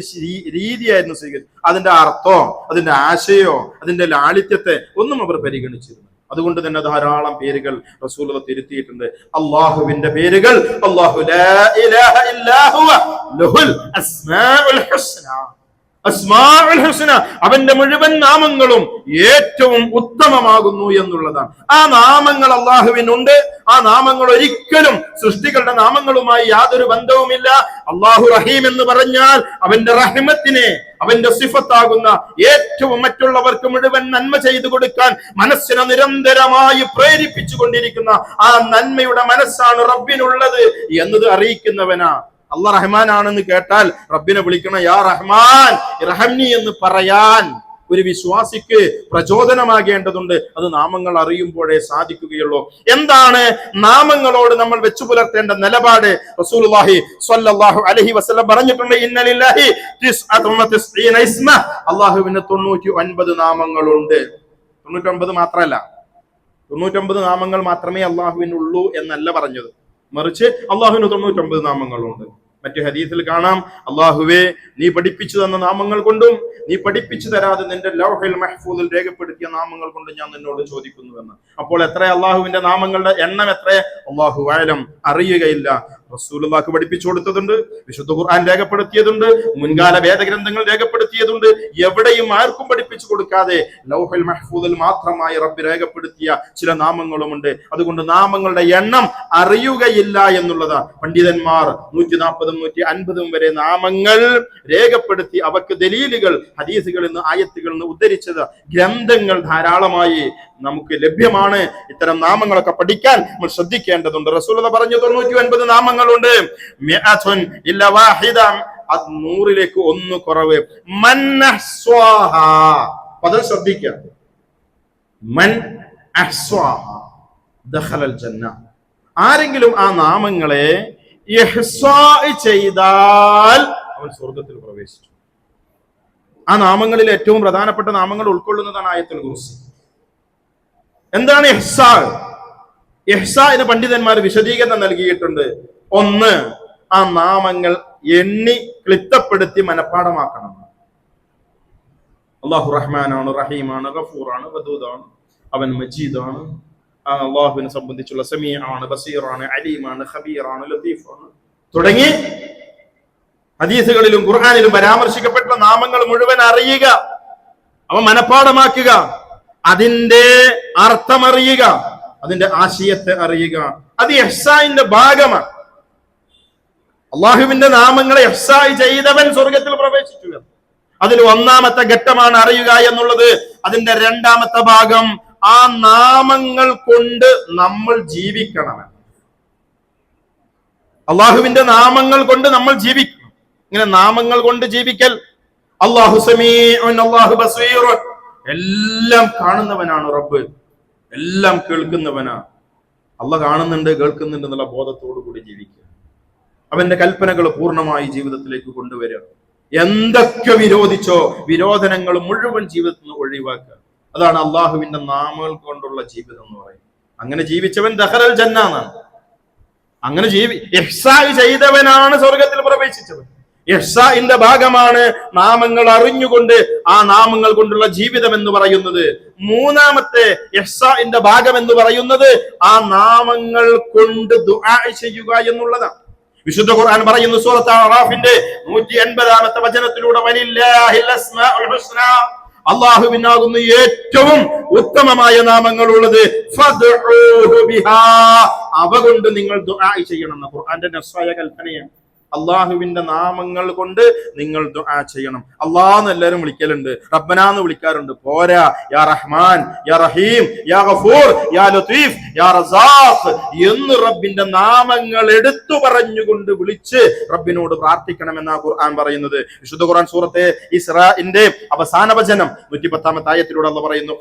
രീതിയായിരുന്നു സ്വീകരിച്ചത്. അതിന്റെ അർത്ഥമോ അതിന്റെ ആശയോ അതിന്റെ ലാളിത്യത്തെ ഒന്നും അവർ പരിഗണിച്ചിരുന്നു. അതുകൊണ്ട് തന്നെ ധാരാളം പേരുകൾ റസൂലുള്ളാഹി തിരുത്തിയിട്ടുണ്ട്. അള്ളാഹുവിന്റെ പേരുകൾ അല്ലാഹു ലാ ഇലാഹ ഇല്ലാ ഹുവ ലഹുൽ അസ്മാഉൽ ഹുസ്ന, അസ്മാഉൽ ഹുസ്ന, അവന്റെ മുഴുവൻ നാമങ്ങളും ഏറ്റവും ഉത്തമമാകുന്നു എന്നുള്ളതാണ്. ആ നാമങ്ങൾ അള്ളാഹുവിനുണ്ട്. ആ നാമങ്ങൾ ഒരിക്കലും സൃഷ്ടികളുടെ നാമങ്ങളുമായി യാതൊരു ബന്ധവുമില്ല. അള്ളാഹു റഹീം എന്ന് പറഞ്ഞാൽ അവന്റെ റഹ്മത്തിനെ, അവന്റെ സിഫത്താകുന്ന ഏറ്റവും മറ്റുള്ളവർക്ക് മുഴുവൻ നന്മ ചെയ്തു കൊടുക്കാൻ മനസ്സിനെ നിരന്തരമായി പ്രേരിപ്പിച്ചു കൊണ്ടിരിക്കുന്ന ആ നന്മയുടെ മനസ്സാണ് റബ്ബിനുള്ളത് എന്നത് അറിയിക്കുന്നവനാ. അള്ളാഹ് റഹ്മാനാണെന്ന് കേട്ടാൽ റബ്ബിനെ വിളിക്കണം, യാ റഹ്മാൻ റഹംനി എന്ന് പറയാൻ ഒരു വിശ്വാസിക്ക് പ്രചോദനമാകേണ്ടതുണ്ട്. അത് നാമങ്ങൾ അറിയുമ്പോഴേ സാധിക്കുകയുള്ളൂ. എന്താണ് നാമങ്ങളോട് നമ്മൾ വെച്ചു പുലർത്തേണ്ട നിലപാട്? റസൂലുള്ളാഹി സ്വല്ലല്ലാഹു അലൈഹി വസല്ലം പറഞ്ഞിട്ടുണ്ട്, ഇന്നലില്ലാഹി 99 ഇസ്മ, അല്ലാഹുവിന് 99 നാമങ്ങളുണ്ട്. 99 മാത്രമല്ല, 99 നാമങ്ങൾ മാത്രമേ അള്ളാഹുവിനുള്ളൂ എന്നല്ല പറഞ്ഞത്, മറിച്ച് അള്ളാഹുവിന് 99 നാമങ്ങളുണ്ട്. മറ്റു ഹദീസിൽ കാണാം, അള്ളാഹുവേ നീ പഠിപ്പിച്ചു തന്ന നാമങ്ങൾ കൊണ്ടും നീ പഠിപ്പിച്ചു തരാതെ നിന്റെ ലൗഹുൽ മഹ്ഫൂദിൽ രേഖപ്പെടുത്തിയ നാമങ്ങൾ കൊണ്ട് ഞാൻ നിന്നോട് ചോദിക്കുന്നുവെന്ന്. അപ്പോൾ എത്ര അള്ളാഹുവിന്റെ നാമങ്ങളുടെ എണ്ണം എത്ര? അല്ലാഹു അഅലം, അറിയുകയില്ല. റസൂലുള്ളാഹിക്ക് പഠിപ്പിച്ചു കൊടുത്തതുണ്ട്, വിശുദ്ധ ഖുർആൻ രേഖപ്പെടുത്തിയതുണ്ട്, മുൻകാല വേദഗ്രന്ഥങ്ങൾ രേഖപ്പെടുത്തിയതുണ്ട്. എവിടെയും ആർക്കും പഠിപ്പിച്ചു കൊടുക്കാതെ ലൗഹുൽ മഹ്ഫൂദിൽ മാത്രമായി റബ്ബ് രേഖപ്പെടുത്തിയ ചില നാമങ്ങളുമുണ്ട്. അതുകൊണ്ട് നാമങ്ങളുടെ എണ്ണം അറിയുകയില്ല എന്നുള്ളതാണ്. പണ്ഡിതന്മാർ 140 150 വരെ നാമങ്ങൾ രേഖപ്പെടുത്തി അവക്ക് ദലീലുകൾ ഹദീസുകളിൽ നിന്ന് ആയത്തുകളിൽ നിന്ന് ഉദ്ധരിച്ചത് ഗ്രന്ഥങ്ങൾ ധാരാളമായി നമുക്ക് ലഭ്യമാണ്. ഇത്തരം നാമങ്ങളൊക്കെ പഠിക്കാൻ നമ്മൾ ശ്രദ്ധിക്കേണ്ടതുണ്ട്. റസൂലുള്ളാഹി പറഞ്ഞു 99 നാമങ്ങളുണ്ട്. മിഅത്തുൻ ഇല്ല വാഹിദ, അത് 100ലേക്ക് 1 കുറവ്. മൻ അഹ്സ്വാഹാ, പദം ശ്രദ്ധിക്കുക, മൻ അഹ്സ്വാഹാ ദഖലൽ ജന്ന, ആരെങ്കിലും ആ നാമങ്ങളെ ഇഹ്സാ ചെയ്താൽ അവൻ സ്വർഗ്ഗത്തിൽ പ്രവേശിച്ചു. ആ നാമങ്ങളിൽ ഏറ്റവും പ്രധാനപ്പെട്ട നാമങ്ങൾ ഉൾക്കൊള്ളുന്നതാണ് ആയത്തുൽ കുർസി. എന്താണ് ഇഹ്സാ? ഇഹ്സാഇന് പണ്ഡിതന്മാർ വിശദീകരണം നൽകിയിട്ടുണ്ട്. 1, ആ നാമങ്ങൾ എണ്ണി ക്ലിത്തപ്പെടുത്തി മനഃപ്പാടമാക്കണം. അല്ലാഹു റഹ്മാനാണ്, റഹീമാണ്, ഗഫൂറാണ്, വദൂദാണ്, അവൻ മജീദാണ്. അള്ളാഹുവിനെ സംബന്ധിച്ചുള്ള സമീആണ്, ബസീറാണ്, അലീമാണ്, ഖബീറാണ്, ലത്തീഫാണ് തുടങ്ങി ഹദീസുകളിലും ഖുർആനിലും പരാമർശിക്കപ്പെട്ട നാമങ്ങൾ മുഴുവൻ അറിയുക, അവ മനഃപ്പാടമാക്കുക, അതിന്റെ അർത്ഥമറിയുക, അതിന്റെ ആശയത്തെ അറിയുക. അത് ഇഹ്സാഇന്റെ ഭാഗമാണ്. അള്ളാഹുവിന്റെ നാമങ്ങളെ ഇഹ്സാഇ ചെയ്തവൻ സ്വർഗത്തിൽ പ്രവേശിച്ചു. അതിൽ 1ാമത്തെ ഘട്ടമാണ് അറിയുക എന്നുള്ളത്. അതിന്റെ 2ാമത്തെ ഭാഗം, ആ നാമങ്ങൾ കൊണ്ട് നമ്മൾ ജീവിക്കണം. അള്ളാഹുവിന്റെ നാമങ്ങൾ കൊണ്ട് നമ്മൾ ജീവിക്കണം. ഇങ്ങനെ നാമങ്ങൾ കൊണ്ട് ജീവിക്കൽ. അല്ലാഹു സമീഉൻ, അല്ലാഹു ബസീറുൻ, എല്ലാം കാണുന്നവനാണ് റബ്ബ്, എല്ലാം കേൾക്കുന്നവനാ. അള്ളാഹ് കാണുന്നുണ്ട്, കേൾക്കുന്നുണ്ട് എന്നുള്ള ബോധത്തോടു കൂടി ജീവിക്കുക. അവന്റെ കൽപ്പനകൾ പൂർണ്ണമായി ജീവിതത്തിലേക്ക് കൊണ്ടുവരിക. എന്തൊക്കെ വിരോധിച്ചോ വിരോധനങ്ങൾ മുഴുവൻ ജീവിതത്തിൽ നിന്ന് ഒഴിവാക്കുക. അതാണ് അള്ളാഹുവിന്റെ നാമങ്ങൾ കൊണ്ടുള്ള ജീവിതം എന്ന് പറയുന്നത്. അങ്ങനെ ജീവിച്ചവൻ ദഖലൽ ജന്ന എന്നാണ്. അങ്ങനെ ഇഹ്സാ ചെയ്തവനാണ് സ്വർഗത്തിൽ പ്രവേശിച്ചവൻ. ഇഹ്സാഇന്റെ ഭാഗമാണ് നാമങ്ങൾ അറിഞ്ഞുകൊണ്ട് ആ നാമങ്ങൾ കൊണ്ടുള്ള ജീവിതം എന്ന് പറയുന്നത്. 3ാമത്തെ ഇഹ്സാഇന്റെ ഭാഗം എന്ന് പറയുന്നത് ആ നാമങ്ങൾ കൊണ്ട് ദുആ ചെയ്യുക എന്നുള്ളതാണ്. വിശുദ്ധ ഖുർആൻ പറയുന്നു സൂറത്ത് അറാഫിന്റെ 180ാമത്തെ വചനത്തിലൂടെ, വലില്ലാഹിൽ അസ്മാഉൽ ഹുസ്ന, അല്ലാഹുവിനാകുന്നു ഏറ്റവും ഉത്തമമായ നാമങ്ങൾ ഉള്ളത്. ഫദ്ഉഹു ബിഹാ, അവ കൊണ്ട് നിങ്ങൾ ദുആ ചെയ്യണം. ഖുർആന്റെ നസ്സായ കൽപ്പനയാണ്. അള്ളാഹുവിന്റെ നാമങ്ങൾ കൊണ്ട് നിങ്ങൾ ദുആ ചെയ്യണം. അള്ളാഹ് എല്ലാവരും വിളിക്കലുണ്ട്, റബ്ബനാന്ന് വിളിക്കാറുണ്ട്, പോരാ. യാ റഹ്മാൻ, യാ റഹീം, യാ ഗഫൂർ, യാ ലത്തീഫ് യാ റസാഖ് എന്ന് റബ്ബിന്റെ നാമങ്ങൾ എടുത്തു പറഞ്ഞുകൊണ്ട് വിളിച്ച് റബ്ബിനോട് പ്രാർത്ഥിക്കണമെന്നാ ഖുർആൻ പറയുന്നത്. വിശുദ്ധ ഖുർആൻ സൂറത്തെ ഇസ്രാഇന്റെ അവസാന വചനം 110-ാമത്തെ ആയത്തിലൂടെ അല്ലാഹു പറയുന്നു,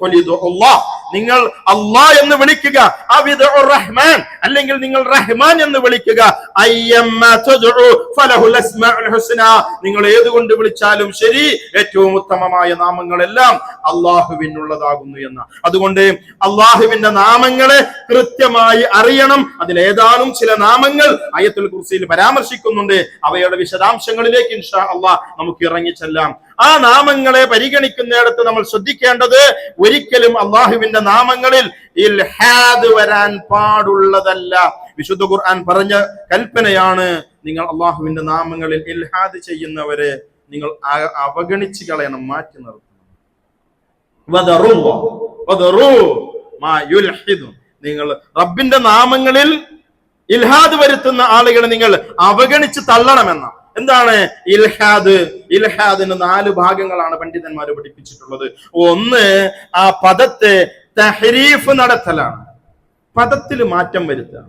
നിങ്ങൾ അല്ലാഹ് എന്ന് വിളിക്കുക, അവിദുർ റഹ്മാൻ അല്ലെങ്കിൽ നിങ്ങൾ റഹ്മാൻ എന്ന് വിളിക്കുക, അയ്യമ്മാ തദ്ഉ ഫലഹുൽ അസ്മാഉൽ ഹുസ്ന, നിങ്ങൾ ഏതുകൊണ്ട് വിളിച്ചാലും ശരി ഏറ്റവും ഉത്തമമായ നാമങ്ങളെല്ലാം അല്ലാഹുവിനുള്ളതാകുന്നു എന്ന്. അതുകൊണ്ട് അല്ലാഹുവിന്റെ നാമങ്ങളെ കൃത്യമായി അറിയണം. അതിലേതാനും ചില നാമങ്ങൾ ആയത്തുൽ കുർസിയിൽ പരാമർശിക്കുന്നുണ്ട്. അവയുടെ വിശദാംശങ്ങളിലേക്ക് ഇൻഷാ അല്ലാഹ് നമുക്ക് ഇറങ്ങിച്ചെല്ലാം. ആ നാമങ്ങളെ പരിഗണിക്കുന്നിടത്ത് നമ്മൾ ശ്രദ്ധിക്കേണ്ടത് ഒരിക്കലും അള്ളാഹുവിന്റെ നാമങ്ങളിൽ ഇൽഹാദ് വരാൻ പാടുള്ളതല്ല. വിശുദ്ധ ഖുർആൻ പറഞ്ഞ കൽപ്പനയാണ്, നിങ്ങൾ അള്ളാഹുവിന്റെ നാമങ്ങളിൽ ഇൽഹാദ് ചെയ്യുന്നവരെ നിങ്ങൾ അവഗണിച്ച് കളയണം, മാറ്റി നിർത്തണം. നിങ്ങൾ റബ്ബിന്റെ നാമങ്ങളിൽ ഇൽഹാദ് വരുത്തുന്ന ആളുകളെ നിങ്ങൾ അവഗണിച്ച് തള്ളണമെന്ന. എന്താണ് ഇൽഹാദ്? ഇൽഹാദിന് 4 ഭാഗങ്ങളാണ് പണ്ഡിതന്മാർ പഠിപ്പിച്ചിട്ടുള്ളത്. ഒന്ന്, ആ പദത്തെ തഹരീഫ് നടത്തലാണ്, പദത്തിൽ മാറ്റം വരുത്തുക.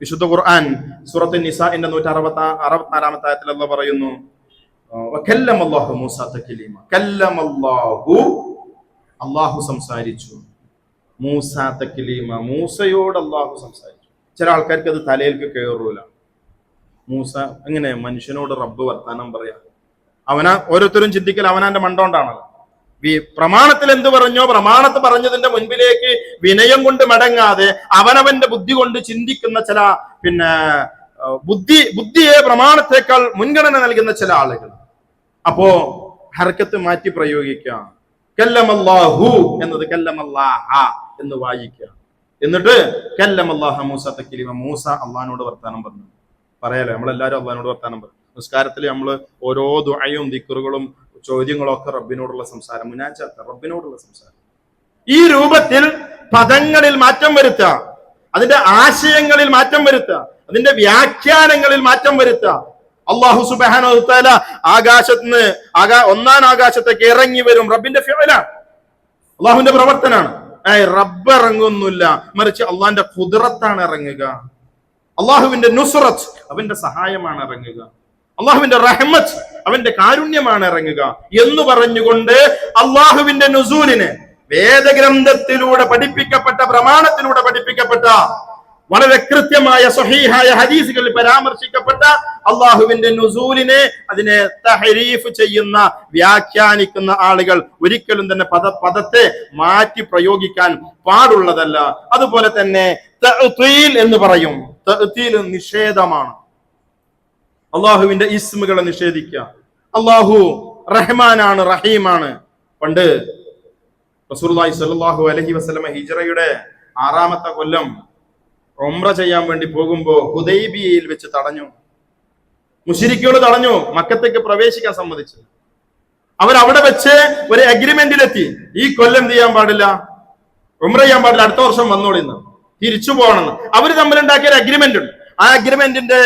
വിശുദ്ധ ഖുർആൻ സൂറത്തുൻ നിസാഇന്റെ 164-ാമത്തെ ആയത്തിൽ അല്ലാഹു പറയുന്നു, വകല്ലമല്ലാഹു മൂസ തക്ലീമ. കല്ലമല്ലാഹു, അല്ലാഹു സംസാരിച്ചു, മൂസ തക്ലീമ, മൂസയോട് അല്ലാഹു സംസാരിച്ചു. ചില ആൾക്കാർക്ക് അത് തലയിലേക്ക് കയറൂല. മൂസ എങ്ങനെ മനുഷ്യനോട് റബ്ബ് വർത്താനം പറയാ? ഓരോരുത്തരും ചിന്തിക്കൽ അവനാന്റെ മണ്ടോണ്ടാണല്ലോ. പ്രമാണത്തിൽ എന്ത് പറഞ്ഞോ പ്രമാണത്ത് പറഞ്ഞതിന്റെ മുൻപിലേക്ക് വിനയം കൊണ്ട് മടങ്ങാതെ അവനവന്റെ ബുദ്ധി കൊണ്ട് ചിന്തിക്കുന്ന ചില ബുദ്ധിയെ പ്രമാണത്തെക്കാൾ മുൻഗണന നൽകുന്ന ചില ആളുകൾ. അപ്പോ ഹർക്കത്ത് മാറ്റി പ്രയോഗിക്കുക. കല്ലമല്ലാഹു എന്നത് കല്ലമല്ലാഹ എന്ന് വായിക്കുക. എന്നിട്ട് കല്ലമല്ലാഹ മൂസ തക്ലീമ, മൂസ അള്ളാഹിനോട് വർത്താനം പറഞ്ഞു. പറയാലോ, നമ്മളെല്ലാവരും അള്ളാഹിനോട് വർത്താനം പറയും. നിസ്കാരത്തിൽ നമ്മൾ ഓരോ ദുആയും ദിക്റുകളും ചോദ്യങ്ങളും ഒക്കെ റബ്ബിനോടുള്ള സംസാരം, മുനാജാത്ത്, റബ്ബിനോടുള്ള സംസാരം. ഈ രൂപത്തിൽ പദങ്ങളിൽ മാറ്റം വരുത്തുക, അതിന്റെ ആശയങ്ങളിൽ മാറ്റം വരുത്തുക, അതിന്റെ വ്യാഖ്യാനങ്ങളിൽ മാറ്റം വരുത്തുക. അല്ലാഹു സുബ്ഹാനഹു വ തആല ആകാശത്തിന് ഒന്നാം ആകാശത്തേക്ക് ഇറങ്ങി വരും. റബ്ബിന്റെ ഫിഅലാണ്, അള്ളാഹുവിന്റെ പ്രവർത്തനാണ്. റബ്ബ് ഇറങ്ങുന്നില്ല, മറിച്ച് അള്ളാഹിന്റെ ഖുദ്റത്താണ് ഇറങ്ങുക. അള്ളാഹുവിന്റെ നുസ്റത്ത്, അവന്റെ സഹായമാണ് ഇറങ്ങുക. അള്ളാഹുവിന്റെ റഹ്മത്ത്, അവന്റെ കാരുണ്യമാണ് ഇറങ്ങുക എന്ന് പറഞ്ഞുകൊണ്ട് അള്ളാഹുവിന്റെ നുസൂലിനെ വേദഗ്രന്ഥത്തിലൂടെ പഠിപ്പിക്കപ്പെട്ട, പ്രമാണത്തിലൂടെ പഠിപ്പിക്കപ്പെട്ട, വളരെ കൃത്യമായ സ്വഹീഹായ ഹദീസുകളിൽ പരാമർശിക്കപ്പെട്ട അള്ളാഹുവിന്റെ നുസൂലിനെ അതിനെ തഹരീഫ് ചെയ്യുന്ന, വ്യാഖ്യാനിക്കുന്ന ആളുകൾ ഒരിക്കലും തന്നെ പദത്തെ മാറ്റി പ്രയോഗിക്കാൻ പാടുള്ളതല്ല. അതുപോലെ തന്നെ തഅ്തീൽ എന്ന് പറയും. തഅ്തീൽ നിഷേധമാണ്. അള്ളാഹുവിന്റെ ഇസ്മുകളെ നിഷേധിക്കുക. അള്ളാഹു റഹ്മാനാണ്, റഹീമാണ്. പണ്ട് റസൂലുള്ളാഹി സ്വല്ലല്ലാഹു അലൈഹി വസല്ലം ഹിജ്റയുടെ 6-ാമത്തെ കൊല്ലം ഉംറ ചെയ്യാൻ വേണ്ടി പോകുമ്പോ ഹുദൈബിയയിൽ വെച്ച് തടഞ്ഞു. മുശ്രിക്കുകൾ തടഞ്ഞു, മക്കത്തേക്ക് പ്രവേശിക്കാൻ സമ്മതിച്ചില്ല. അവരവിടെ വെച്ച് ഒരു അഗ്രിമെന്റിലെത്തി, ഈ കൊല്ലം എന്ത് ചെയ്യാൻ പാടില്ല, ഉംറ ചെയ്യാൻ പാടില്ല, അടുത്ത വർഷം വന്നോളിന്ന്, തിരിച്ചു പോകണമെന്ന്. അവര് തമ്മിലുണ്ടാക്കിയ ഒരു അഗ്രിമെന്റ് ഉണ്ട്. ആ അഗ്രിമെന്റിന്റെ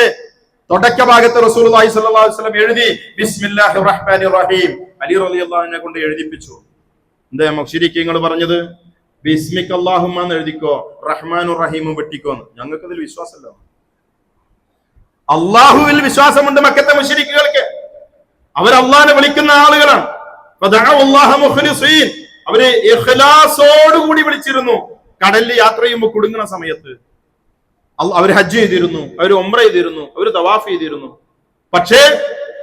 തുടക്ക ഭാഗത്ത് റസൂലുള്ളാഹി സ്വല്ലല്ലാഹു അലൈഹി വസല്ലം എഴുതി ബിസ്മില്ലാഹിർ റഹ്മാനിർ റഹീം, അലി റളിയല്ലാഹു അൻഹു കൊണ്ട് എഴുതിപ്പിച്ചു. എന്താ മുശ്രിക്കീങ്ങൾ പറഞ്ഞത്? ബിസ്മിക അല്ലാഹുമ്മ എന്ന് എഴുതിക്കോ, റഹ്മാനുർ റഹീമും വെട്ടിക്കോന്ന്. ഞങ്ങൾക്ക് അതിൽ വിശ്വാസമല്ല. അള്ളാഹുവിൽ വിശ്വാസമുണ്ട് മക്കത്തെ മുശ്രിക്കുകൾക്ക്. അവർ അള്ളാഹിനെ വിളിക്കുന്ന ആളുകളാണ്. അവര് ഇഖ്ലാസോടുകൂടി വിളിച്ചിരുന്നു. കടലിൽ യാത്ര ചെയ്യുമ്പോൾ കുടുങ്ങുന്ന സമയത്ത് അവർ ഹജ്ജ് ചെയ്തിരുന്നു, അവർ ഉംറ ചെയ്തിരുന്നു, അവർ തവാഫ് ചെയ്തിരുന്നു. പക്ഷേ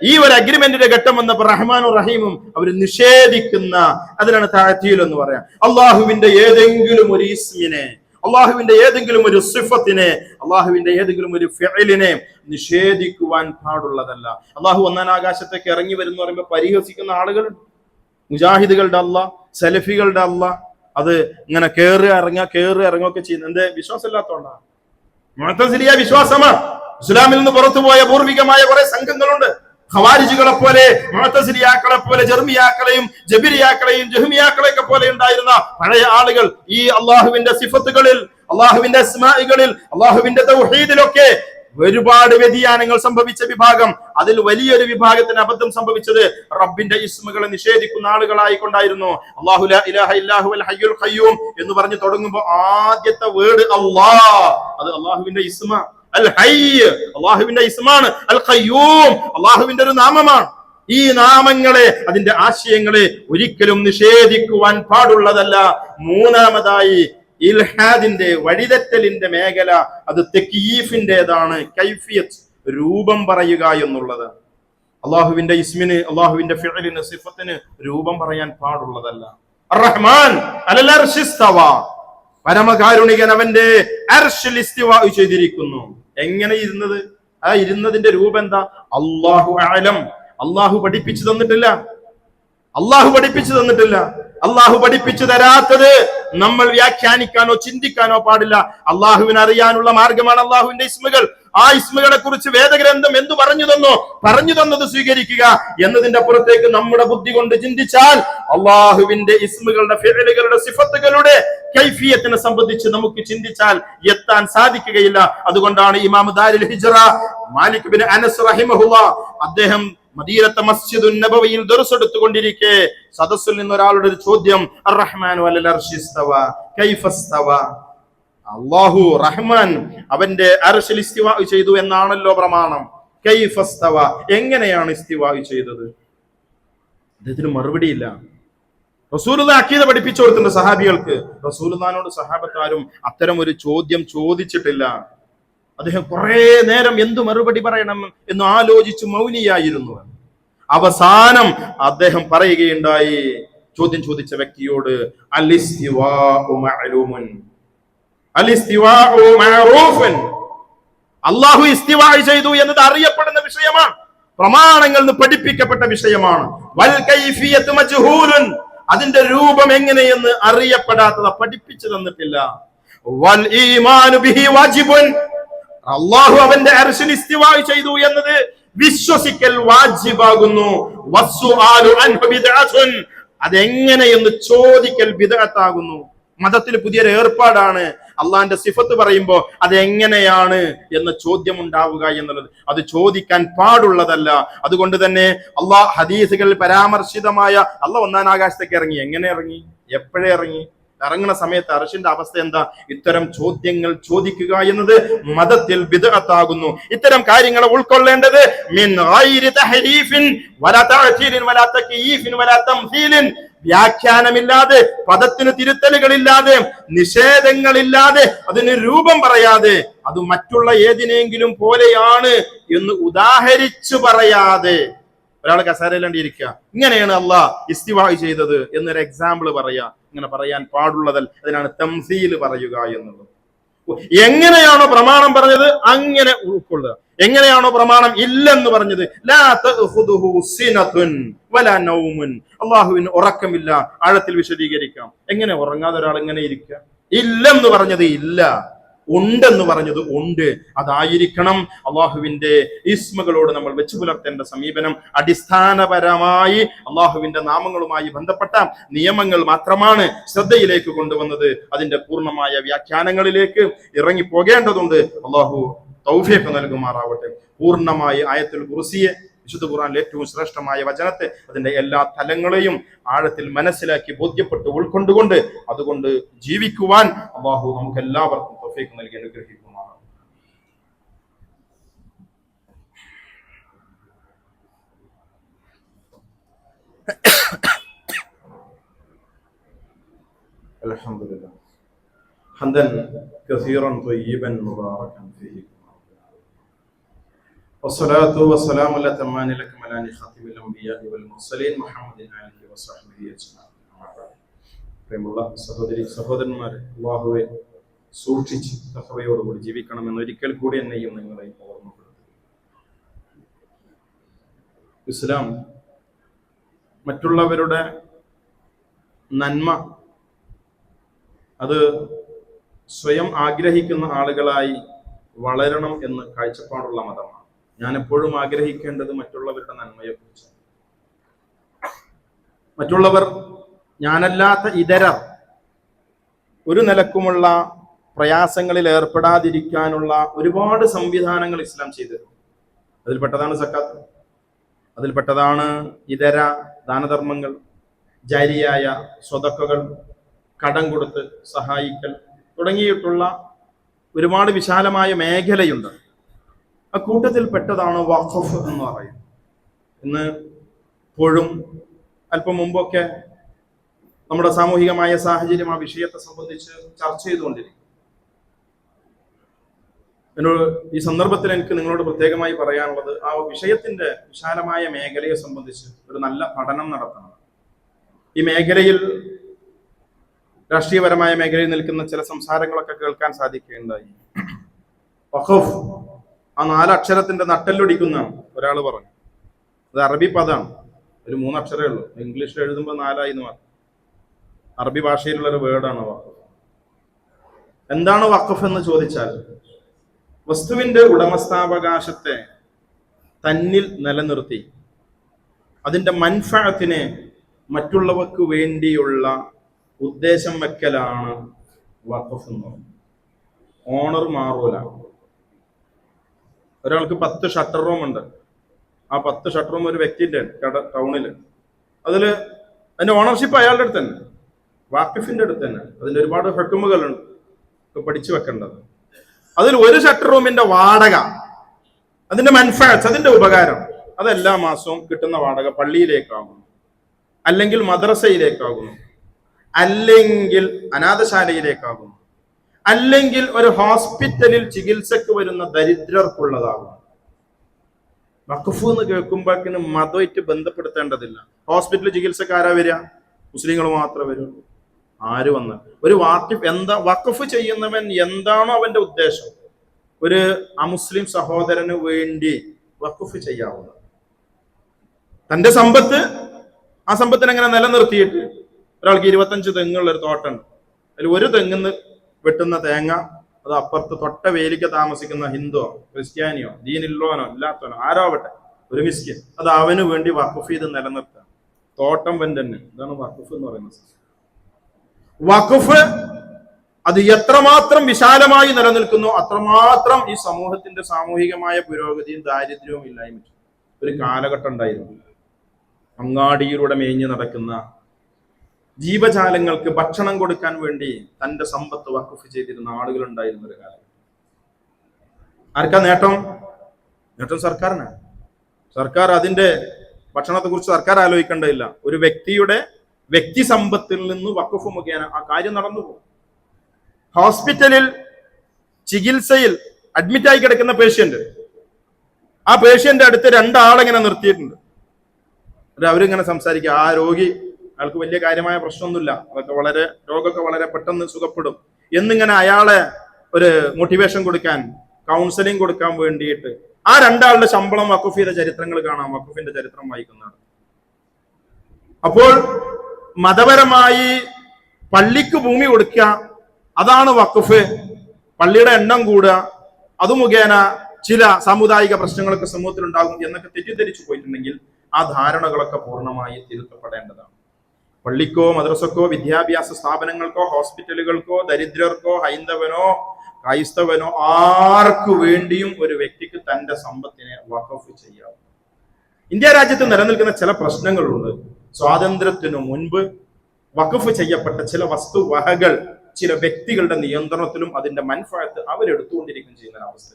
ഈ ഒരു അഗ്രിമെന്റിന്റെ ഘട്ടം വന്നപ്പോൾ റഹ്മാനും റഹീമും അവർ നിഷേധിക്കുന്ന, അതിനാണ് തഅ്തീൽ എന്ന് പറയാം. അള്ളാഹുവിന്റെ ഏതെങ്കിലും ഒരു ഇസ്മിനെ, അള്ളാഹുവിന്റെ ഏതെങ്കിലും ഒരു സിഫത്തിനെ, അള്ളാഹുവിന്റെ ഏതെങ്കിലും ഒരു ഫിഅലിനെ നിഷേധിക്കുവാൻ പാടുള്ളതല്ല. അള്ളാഹു ഒന്നാം ആകാശത്തേക്ക് ഇറങ്ങി വരുന്ന പറയുമ്പോൾ പരിഹസിക്കുന്ന ആളുകൾ, മുജാഹിദുകളുടെ അള്ളാഹ്, സലഫികളുടെ അള്ളാഹ്, അത് ഇങ്ങനെ കേറി ഇറങ്ങുകയൊക്കെ ചെയ്യുന്നത് എന്റെ വിശ്വാസമില്ലാത്തതുകൊണ്ടാണ്. മുഅ്തസിലിയ വിശ്വാസമാണ്. ഇസ്ലാമിൽ നിന്ന് പുറത്തുപോയ പൂർവികമായ കുറെ സംഘങ്ങളുണ്ട്. ഖവാരിജികളെ പോലെ, മുഅ്തസിലിയാക്കളെ പോലെ, ജർമിയാക്കളെയും ജബിരിയാക്കളെയും ജഹ്മിയാക്കളെയൊക്കെ പോലെ ഉണ്ടായിരുന്ന പഴയ ആളുകൾ ഈ അള്ളാഹുവിന്റെ സിഫത്തുകളിൽ, അള്ളാഹുവിന്റെ അസ്മാഇകളിൽ, അള്ളാഹുവിന്റെ തൗഹീദിലൊക്കെ ഒരുപാട് വ്യതിയാനങ്ങൾ സംഭവിച്ച വിഭാഗം, അതിൽ വലിയൊരു വിഭാഗത്തിന് അബദ്ധം സംഭവിച്ചത് റബ്ബിന്റെ ഇസ്മുകളെ നിഷേധിക്കുന്ന ആളുകളായി കൊണ്ടായിരുന്നു. അല്ലാഹു ലാ ഇലാഹ ഇല്ലാഹു അൽ ഹയ്യുൽ ഖയ്യൂം എന്ന് പറഞ്ഞ് തുടങ്ങുമ്പോൾ ആദ്യത്തെ വേർഡ് അല്ലാഹ്, അത് അല്ലാഹുവിന്റെ ഇസ്മ. അൽ ഹയ്യ് അല്ലാഹുവിന്റെ ഇസ്മാണ്, അൽ ഖയ്യൂം അല്ലാഹുവിന്റെ ഒരു നാമമാണ്. ഈ നാമങ്ങളെ, അതിന്റെ ആശയങ്ങളെ ഒരിക്കലും നിഷേധിക്കുവാൻ പാടുള്ളതല്ല. മൂന്നാമതായി ഇൽഹാദിന്റെ, വഴിതെറ്റലിന്റെ മേഖല, അത് തക്യീഫിന്റേതാണ്. കൈഫിയത്ത്, രൂപം പറയുക എന്നുള്ളത്. അള്ളാഹുവിന്റെ ഇസ്മിന്, അള്ളാഹുവിന്റെ ഫിഅലിന്, സിഫത്തിന് രൂപം പറയാൻ പാടുള്ളതല്ല. അർ-റഹ്മാൻ അലൽ അർശി ഇസ്തവ, പരമകാരുണികൻ അവന്റെ അർശിൽ ഇസ്തിവാ ചെയ്തിരിക്കുന്നു. എങ്ങനെ ഇരുന്നത്? ആ ഇരുന്നതിന്റെ രൂപം എന്താ? അല്ലാഹു അഅലം. അള്ളാഹു പഠിപ്പിച്ചു തന്നിട്ടില്ല. അള്ളാഹു പഠിപ്പിച്ചു തന്നിട്ടില്ല. അള്ളാഹു പഠിപ്പിച്ചു തരാത്തത് നമ്മൾ വ്യാഖ്യാനിക്കാനോ ചിന്തിക്കാനോ പാടില്ല. അള്ളാഹുവിന് അറിയാനുള്ള മാർഗമാണ് അള്ളാഹുവിന്റെ ഇസ്മുകൾ. ആ ഇസ്മുകളെ കുറിച്ച് വേദഗ്രന്ഥം എന്തു പറഞ്ഞു തന്നത് സ്വീകരിക്കുക എന്നതിന്റെ അപ്പുറത്തേക്ക് നമ്മുടെ ബുദ്ധി കൊണ്ട് ചിന്തിച്ചാൽ അള്ളാഹുവിന്റെ ഇസ്മുകളുടെ, ഫിഅലുകളുടെ, സിഫത്തുകളുടെ കൈഫിയത്തിനെ സംബന്ധിച്ച് നമുക്ക് ചിന്തിച്ചാൽ എത്താൻ സാധിക്കുകയില്ല. അതുകൊണ്ടാണ് ഇമാം ദാരിൽ ഹിജ്റ മാലിക് ബിൻ അനസ് റഹിമഹുല്ലാഹ്, അദ്ദേഹം മദീനത്തെ മസ്ജിദുൻ നബവിയിൽ ദർസ് എടുത്തുകൊണ്ടിരിക്കെ സദസ്സിൽ നിന്ന് ഒരാളുടെ ഒരു ചോദ്യം, അർ-റഹ്മാനു അലൽ അർശി ഇസ്തവ കൈഫ ഇസ്തവ, അല്ലാഹു റഹ്മാൻ അവന്റെ അർശിൽ ഇസ്തിവാ ചെയ്തു എന്നാണല്ലോ പ്രമാണം. കൈഫ ഇസ്തവ, എങ്ങനെയാണ് ഇസ്തിവാ ചെയ്തത്? അദ്ദേഹത്തിന് മറുപടിയില്ല. റസൂലുള്ളാഹി അഖീദ പഠിപ്പിച്ചു കൊടുത്തിട്ടുണ്ട് സഹാബികൾക്ക്. റസൂലുള്ളാഹിനോട് സഹാബത്താരും അത്തരം ഒരു ചോദ്യം ചോദിച്ചിട്ടില്ല. അദ്ദേഹം കുറെ നേരം എന്തു മറുപടി പറയണം എന്ന് ആലോചിച്ച് മൗനിയായിരുന്നു. അവസാനം അദ്ദേഹം പറയുകയുണ്ടായി, ചോദ്യം ചോദിച്ച വ്യക്തിയോട്, അൽ-ഇസ്തിവാഉ മഅലൂമുൻ, അൽ-ഇസ്തിവാഉ മഅറൂഫുൻ, അല്ലാഹു ഇസ്തിവാ ചെയ്തു എന്നത് അറിയപ്പെടുന്ന വിഷയമാണ്, പ്രമാണങ്ങളിൽ നിന്ന് പഠിപ്പിക്കപ്പെട്ട വിഷയമാണ്. വൽ കൈഫിയത്തു മജ്ഹൂലുൻ, അതിന്റെ രൂപം എങ്ങനെയെന്ന് അറിയപ്പെടാത്തത്, പഠിപ്പിച്ചു തന്നിട്ടില്ല. വൽ ഈമാനു ബിഹി വാജിബുൻ, അല്ലാഹു അവന്റെ അർശിൽ ഇസ്തിവാ ചെയ്തു എന്നത് വിശ്വസിക്കൽ വാജിബാകുന്നു. വസ്സുആലു അൻഹു ബിദ്അത്തുൻ, അതെങ്ങനെയെന്ന് ചോദിക്കൽ ബിദ്അത്താകുന്നു. മതത്തിൽ പുതിയൊരു ഏർപ്പാടാണ്. അള്ളാഹിന്റെ സിഫത്ത് പറയുമ്പോൾ അതെങ്ങനെയാണ് എന്ന ചോദ്യം ഉണ്ടാവുക എന്നുള്ളത്, അത് ചോദിക്കാൻ പാടുള്ളതല്ല. അതുകൊണ്ട് തന്നെ അള്ളാഹ് ഹദീസുകളിൽ പരാമർശിതമായ അള്ളാഹ് ഒന്നാം ആകാശത്തേക്ക് ഇറങ്ങി. എങ്ങനെ ഇറങ്ങി? എപ്പോഴേ ഇറങ്ങി? ഇറങ്ങുന്ന സമയത്ത് അർശിന്റെ അവസ്ഥ എന്താ? ഇത്തരം ചോദ്യങ്ങൾ ചോദിക്കുക എന്നത് മതത്തിൽ ബിദ്അത്താകുന്നു. ഇത്തരം കാര്യങ്ങൾ ഉൾക്കൊള്ളേണ്ടത് മിൻ ഗൈരി തഹരീഫിൻ വലാ തഅ്തീലിൻ വലാ തക്യീഫിൻ വലാ തംസീലിൻ, വ്യാഖ്യാനമില്ലാതെ, പദത്തിന് തിരുത്തലുകളില്ലാതെ, നിഷേധങ്ങളില്ലാതെ, അതിന് രൂപം പറയാതെ, അത് മറ്റുള്ള ഏതിനെങ്കിലും പോലെയാണ് എന്ന് ഉദാഹരിച്ചു പറയാതെ, ഒരാൾ കസേരയിലിരിക്കുക, ഇങ്ങനെയാണ് അള്ളാഹ് ഇസ്തിവാ ചെയ്തത് എന്നൊരു എക്സാമ്പിൾ പറയാ, ഇങ്ങനെ പറയാൻ പാടുള്ളതല്ല. അതിനാണ് തംസീൽ പറയുക എന്നുള്ളത്. എങ്ങനെയാണോ പ്രമാണം പറഞ്ഞത് അങ്ങനെ ഉൾക്കൊള്ളുക. എങ്ങനെയാണോ പ്രമാണം ഇല്ലെന്ന് പറഞ്ഞത്, ലാ തഖുദുഹു സിനതുൻ വലാ നൗമുൻ, അല്ലാഹുവിന് ഉറക്കമില്ല. ആഴത്തിൽ വിശദീകരിക്കാം. എങ്ങനെ ഉറങ്ങാതെ ഒരാൾ എങ്ങനെ ഇരിക്കുക? ഇല്ലെന്ന് പറഞ്ഞത് ഇല്ല, ഉണ്ടെന്ന് പറഞ്ഞത് ഉണ്ട്. അതായിരിക്കണം അള്ളാഹുവിന്റെ ഇസ്മുകളോട് നമ്മൾ വെച്ചു പുലർത്തേണ്ട സമീപനം. അടിസ്ഥാനപരമായി അള്ളാഹുവിന്റെ നാമങ്ങളുമായി ബന്ധപ്പെട്ട നിയമങ്ങൾ മാത്രമാണ് ശ്രദ്ധയിലേക്ക് കൊണ്ടുവന്നത്. അതിന്റെ പൂർണ്ണമായ വ്യാഖ്യാനങ്ങളിലേക്ക് ഇറങ്ങി പോകേണ്ടതുണ്ട്. അള്ളാഹു തൗഫീഖ് നൽകുമാറാവട്ടെ. പൂർണ്ണമായി ആയത്തുൽ കുർസിയെ, വിശുദ്ധ ഖുർആനിലെ ഏറ്റവും ശ്രേഷ്ഠമായ വചനത്തെ, അതിന്റെ എല്ലാ തലങ്ങളെയും ആഴത്തിൽ മനസ്സിലാക്കി ബോധ്യപ്പെട്ട് ഉൾക്കൊണ്ടുകൊണ്ട് അതുകൊണ്ട് ജീവിക്കുവാൻ അല്ലാഹു നമുക്ക് എല്ലാവർക്കും തൗഫീഖ് നൽകി അനുഗ്രഹിക്കുമാറാവട്ടെ. അൽഹംദുലില്ലാഹ് ഹംദൻ കസീറൻ ത്വയ്യിബൻ മുബാറകൻ ഫീഹി والصلاة والسلام الأتمان الأكملان خاتم الأنبياء والمرسلين محمد آله وصحبه أجمعين. പ്രിയമുള്ള സഹോദരന്മാരെ, അല്ലാഹുവെ സൂക്ഷിച്ച് തഖ്വയോടുകൂടി ജീവിക്കണമെന്ന് ഒരിക്കൽ കൂടി എന്നെയും നിങ്ങളെയും ഓർമ്മപ്പെടുത്തുന്നു. ഇസ്ലാം മറ്റുള്ളവരുടെ നന്മ അത് സ്വയം ആഗ്രഹിക്കുന്ന ആളുകളായി വളരണം എന്ന് കാഴ്ചപ്പാടുള്ള മതമാണ്. ഞാൻ എപ്പോഴും ആഗ്രഹിക്കേണ്ടത് മറ്റുള്ളവരുടെ നന്മയെക്കുറിച്ച്. മറ്റുള്ളവർ, ഞാനല്ലാത്ത ഇതരർ, ഒരു നിലക്കുമുള്ള പ്രയാസങ്ങളിൽ ഏർപ്പെടാതിരിക്കാനുള്ള ഒരുപാട് സംവിധാനങ്ങൾ ഇസ്ലാം ചെയ്തു. അതിൽപ്പെട്ടതാണ് സക്കാത്ത്, അതിൽപ്പെട്ടതാണ് ഇതര ദാനധർമ്മങ്ങൾ, ജാരിയായ സ്വതക്കകൾ, കടം കൊടുത്ത് സഹായിക്കൽ തുടങ്ങിയിട്ടുള്ള ഒരുപാട് വിശാലമായ മേഖലയുണ്ട്. ആ കൂട്ടത്തിൽ പെട്ടതാണ് വഖഫ് എന്ന് പറയുന്നത്. ഇന്ന് ഇപ്പോഴും അല്പം മുമ്പൊക്കെ നമ്മുടെ സാമൂഹികമായ സാഹചര്യം ആ വിഷയത്തെ സംബന്ധിച്ച് ചർച്ച ചെയ്തുകൊണ്ടിരിക്കും. ഈ സന്ദർഭത്തിൽ എനിക്ക് നിങ്ങളോട് പ്രത്യേകമായി പറയാനുള്ളത്, ആ വിഷയത്തിന്റെ വിശാലമായ മേഖലയെ സംബന്ധിച്ച് ഒരു നല്ല പഠനം നടത്തണം. ഈ മേഖലയിൽ, രാഷ്ട്രീയപരമായ മേഖലയിൽ നിൽക്കുന്ന ചില സംസാരങ്ങളൊക്കെ കേൾക്കാൻ സാധിക്കുകയുണ്ടായി. വഖഫ് ആ 4 അക്ഷരത്തിന്റെ നട്ടെല്ലൊടിക്കുന്ന ഒരാൾ പറഞ്ഞു. അത് അറബി പദമാണ്, ഒരു 3 അക്ഷരമേ ഉള്ളൂ. ഇംഗ്ലീഷിൽ എഴുതുമ്പോൾ 4 എന്ന് പറഞ്ഞു. അറബി ഭാഷയിലുള്ള ഒരു വേർഡാണ് വഖഫ്. എന്താണ് വഖഫ് എന്ന് ചോദിച്ചാൽ, വസ്തുവിന്റെ ഉടമസ്ഥാവകാശത്തെ തന്നിൽ നിലനിർത്തി അതിന്റെ മൻഫഅത്തിനെ മറ്റുള്ളവർക്ക് വേണ്ടിയുള്ള ഉദ്ദേശം വെക്കലാണ് വഖഫ് എന്ന് പറയുന്നത്. ഓണർ മാറൂല. ഒരാൾക്ക് 10 ഷട്ടർ റൂം ഉണ്ട്. ആ 10 ഷട്ടർ റൂം ഒരു വ്യക്തിന്റെ ടൗണില്, അതിന്റെ ഓണർഷിപ്പ് അയാളുടെ അടുത്ത് തന്നെ, വാക്കിഫിന്റെ അടുത്ത് തന്നെ. അതിന്റെ ഒരുപാട് ഹുക്മുകളുണ്ട് പഠിച്ചു വെക്കേണ്ടത്. അതിൽ ഒരു ഷട്ടർ റൂമിന്റെ വാടക, അതിന്റെ മൻഫഅത്ത്, അതിന്റെ ഉപകാരം, അതെല്ലാ മാസവും കിട്ടുന്ന വാടക പള്ളിയിലേക്കാകുന്നു, അല്ലെങ്കിൽ മദ്രസയിലേക്കാകുന്നു, അല്ലെങ്കിൽ അനാഥശാലയിലേക്കാകുന്നു, അല്ലെങ്കിൽ ഒരു ഹോസ്പിറ്റലിൽ ചികിത്സക്ക് വരുന്ന ദരിദ്രർക്കുള്ളതാകും. വഖഫ് എന്ന് കേൾക്കുമ്പോഴേക്കിന് മതമായിട്ട് ബന്ധപ്പെടുത്തേണ്ടതില്ല. ഹോസ്പിറ്റലിൽ ചികിത്സക്ക് ആരാ വരിക? മുസ്ലിങ്ങൾ മാത്രമേ വരുള്ളൂ. ആര് വന്ന് ഒരു വഖഫ് ചെയ്യുന്നവൻ എന്താണോ അവന്റെ ഉദ്ദേശം, ഒരു അമുസ്ലിം സഹോദരന് വേണ്ടി വഖഫ് ചെയ്യാവുന്നത്. തന്റെ സമ്പത്ത്, ആ സമ്പത്തിനെ എങ്ങനെ നിലനിർത്തിയിട്ട്, ഒരാൾക്ക് 25 തെങ്ങുള്ള ഒരു തോട്ടമുണ്ട്. അതിൽ ഒരു തെങ്ങിന്ന് വെട്ടുന്ന തേങ്ങ അത് അപ്പുറത്ത് തൊട്ട വേലിക്ക് താമസിക്കുന്ന ഹിന്ദുവോ ക്രിസ്ത്യാനിയോ ദീനില്ലോനോ ഇല്ലാത്തവനോ ആരാവട്ടെ, ഒരു മിസ്കിൻ, അത് അവന് വേണ്ടി വഖഫ് ചെയ്ത് നിലനിർത്തുക. തോട്ടം തന്നെ. ഇതാണ് വഖഫ് എന്ന് പറയുന്നത്. വഖഫ് അത് എത്രമാത്രം വിശാലമായി നിലനിൽക്കുന്നു അത്രമാത്രം ഈ സമൂഹത്തിന്റെ സാമൂഹികമായ പുരോഗതിയും ദാരിദ്ര്യവും ഇല്ലായ്മ. ഒരു കാലഘട്ടം ഉണ്ടായിരുന്നു, അങ്ങാടിയിലൂടെ മേഞ്ഞു നടക്കുന്ന ജീവജാലങ്ങൾക്ക് ഭക്ഷണം കൊടുക്കാൻ വേണ്ടി തന്റെ സമ്പത്ത് വഖഫ് ചെയ്തിരുന്ന ആളുകൾ ഉണ്ടായിരുന്ന ഒരു കാലം. ആർക്കാ നേട്ടം? നേട്ടം സർക്കാരിനാണ്. സർക്കാർ അതിന്റെ ഭക്ഷണത്തെ കുറിച്ച് സർക്കാർ ആലോചിക്കേണ്ടതില്ല. ഒരു വ്യക്തിയുടെ വ്യക്തി സമ്പത്തിൽ നിന്ന് വഖഫ് മുഖേന ആ കാര്യം നടന്നു പോകും. ഹോസ്പിറ്റലിൽ ചികിത്സയിൽ അഡ്മിറ്റായി കിടക്കുന്ന പേഷ്യന്റ്, ആ പേഷ്യന്റ് അടുത്ത് 2 ആളെങ്ങനെ നിർത്തിയിട്ടുണ്ട്. അവരിങ്ങനെ സംസാരിക്കുക. ആ രോഗി, അയാൾക്ക് വലിയ കാര്യമായ പ്രശ്നമൊന്നുമില്ല, രോഗമൊക്കെ വളരെ പെട്ടെന്ന് സുഖപ്പെടും എന്നിങ്ങനെ അയാളെ ഒരു മോട്ടിവേഷൻ കൊടുക്കാൻ, കൗൺസിലിംഗ് കൊടുക്കാൻ വേണ്ടിയിട്ട് ആ 2 ആളുടെ ശമ്പളം വഖഫ് ചെയ്ത ചരിത്രങ്ങൾ കാണാം. വഖഫിന്റെ ചരിത്രം വായിക്കുന്നതാണ്. അപ്പോൾ മതപരമായി പള്ളിക്ക് ഭൂമി കൊടുക്കുക, അതാണ് വഖഫ്. പള്ളിയുടെ എണ്ണം കൂടുക, അത് മുഖേന ചില സാമുദായിക പ്രശ്നങ്ങളൊക്കെ സമൂഹത്തിൽ ഉണ്ടാകും എന്നൊക്കെ തെറ്റിദ്ധരിച്ചു പോയിട്ടുണ്ടെങ്കിൽ ആ ധാരണകളൊക്കെ പൂർണ്ണമായി തിരുത്തപ്പെടേണ്ടതാണ്. പള്ളിക്കോ മദ്രസക്കോ വിദ്യാഭ്യാസ സ്ഥാപനങ്ങൾക്കോ ഹോസ്പിറ്റലുകൾക്കോ ദരിദ്രർക്കോ ഹൈന്ദവനോ ക്രൈസ്തവനോ ആർക്കു വേണ്ടിയും ഒരു വ്യക്തിക്ക് തന്റെ സമ്പത്തിനെ വഖഫ് ചെയ്യാം. ഇന്ത്യ രാജ്യത്ത് നിലനിൽക്കുന്ന ചില പ്രശ്നങ്ങളുണ്ട്. സ്വാതന്ത്ര്യത്തിനു മുൻപ് വഖഫ് ചെയ്യപ്പെട്ട ചില വസ്തുവകകൾ ചില വ്യക്തികളുടെ നിയന്ത്രണത്തിലും അതിന്റെ മൻഫഅത്ത് അവരെടുത്തുകൊണ്ടിരിക്കുകയും ചെയ്യുന്ന അവസ്ഥ.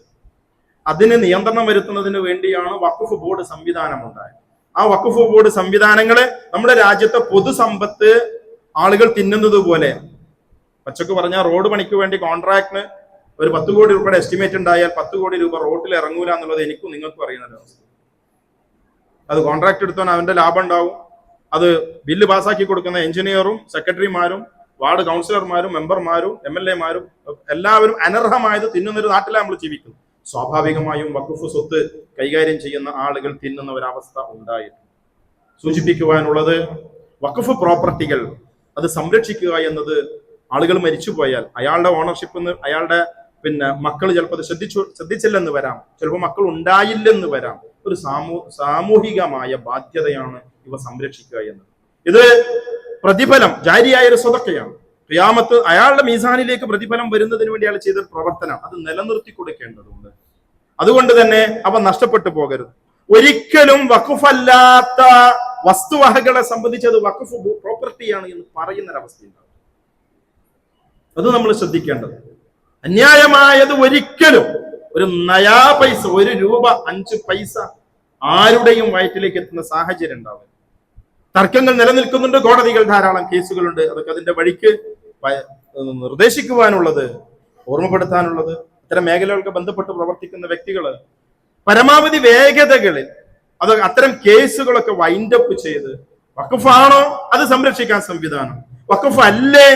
അതിന് നിയന്ത്രണം വരുത്തുന്നതിന് വേണ്ടിയാണ് വഖഫ് ബോർഡ് സംവിധാനം ഉണ്ടായത്. ആ വഖഫ് ബോർഡ് സംവിധാനങ്ങളെ നമ്മുടെ രാജ്യത്തെ പൊതുസമ്പത്ത് ആളുകൾ തിന്നുന്നത് പോലെ, പച്ചക്ക് പറഞ്ഞാൽ റോഡ് പണിക്ക് വേണ്ടി കോൺട്രാക്ടിന് ഒരു 10 കോടി രൂപയുടെ എസ്റ്റിമേറ്റ് ഉണ്ടായാൽ 10 കോടി രൂപ റോഡിൽ ഇറങ്ങൂല എന്നുള്ളത് എനിക്കും നിങ്ങൾക്കും അറിയുന്ന അവസ്ഥ. അത് കോൺട്രാക്ട് എടുത്തവൻ അവന്റെ ലാഭം ഉണ്ടാവും. അത് ബില്ല് പാസ്സാക്കി കൊടുക്കുന്ന എഞ്ചിനീയറും സെക്രട്ടറിമാരും വാർഡ് കൗൺസിലർമാരും മെമ്പർമാരും MLA-മാരും എല്ലാവരും അനർഹമായത് തിന്നുന്നൊരു നാട്ടിലാണ് നമ്മൾ ജീവിക്കുന്നത്. സ്വാഭാവികമായും വഖഫ് സ്വത്ത് കൈകാര്യം ചെയ്യുന്ന ആളുകൾ തിന്നുന്ന ഒരവസ്ഥ ഉണ്ടായിരുന്നു. സൂചിപ്പിക്കുവാനുള്ളത്, വഖഫ് പ്രോപ്പർട്ടികൾ അത് സംരക്ഷിക്കുക എന്നത്, ആളുകൾ മരിച്ചുപോയാൽ അയാളുടെ ഓണർഷിപ്പ് അയാളുടെ മക്കൾ ചിലപ്പോൾ ശ്രദ്ധിച്ചില്ലെന്ന് വരാം, ചിലപ്പോൾ മക്കൾ ഉണ്ടായില്ലെന്ന് വരാം. ഒരു സാമൂഹികമായ ബാധ്യതയാണ് ഇവ സംരക്ഷിക്കുക എന്നത്. ഇത് പ്രതിഫലം ജാരിയായ ഒരു സ്വതക്കയാണ്. ഖിയാമത്ത് അയാളുടെ മീസാനിലേക്ക് പ്രതിഫലം വരുന്നതിന് വേണ്ടി അയാൾ ചെയ്ത പ്രവർത്തനം അത് നിലനിർത്തി കൊടുക്കേണ്ടതുണ്ട്. അതുകൊണ്ട് തന്നെ അവ നഷ്ടപ്പെട്ടു പോകരുത്. ഒരിക്കലും വഖഫല്ലാത്ത വസ്തുവകകളെ സംബന്ധിച്ച് അത് വഖഫ് പ്രോപ്പർട്ടിയാണ് എന്ന് പറയുന്നൊരവസ്ഥയുണ്ടാവും. അത് നമ്മൾ ശ്രദ്ധിക്കേണ്ടത്. അന്യായമായത് ഒരിക്കലും ഒരു നയാ പൈസ, 1 രൂപ 5 പൈസ ആരുടെയും വയറ്റിലേക്ക് എത്തുന്ന സാഹചര്യം ഉണ്ടാവും. തർക്കങ്ങൾ നിലനിൽക്കുന്നുണ്ട്, കോടതികൾ ധാരാളം കേസുകളുണ്ട്. അതൊക്കെ അതിന്റെ വഴിക്ക് നിർദ്ദേശിക്കുവാനുള്ളത്, ഓർമ്മപ്പെടുത്താനുള്ളത്, ഇത്തരം മേഖലകൾക്ക് ബന്ധപ്പെട്ട് പ്രവർത്തിക്കുന്ന വ്യക്തികൾ പരമാവധി വേഗതകളിൽ അത്തരം കേസുകളൊക്കെ വൈൻഡപ്പ് ചെയ്ത് വഖഫാണോ അത് സംരക്ഷിക്കാൻ സംവിധാനം, വഖഫ് അല്ലേ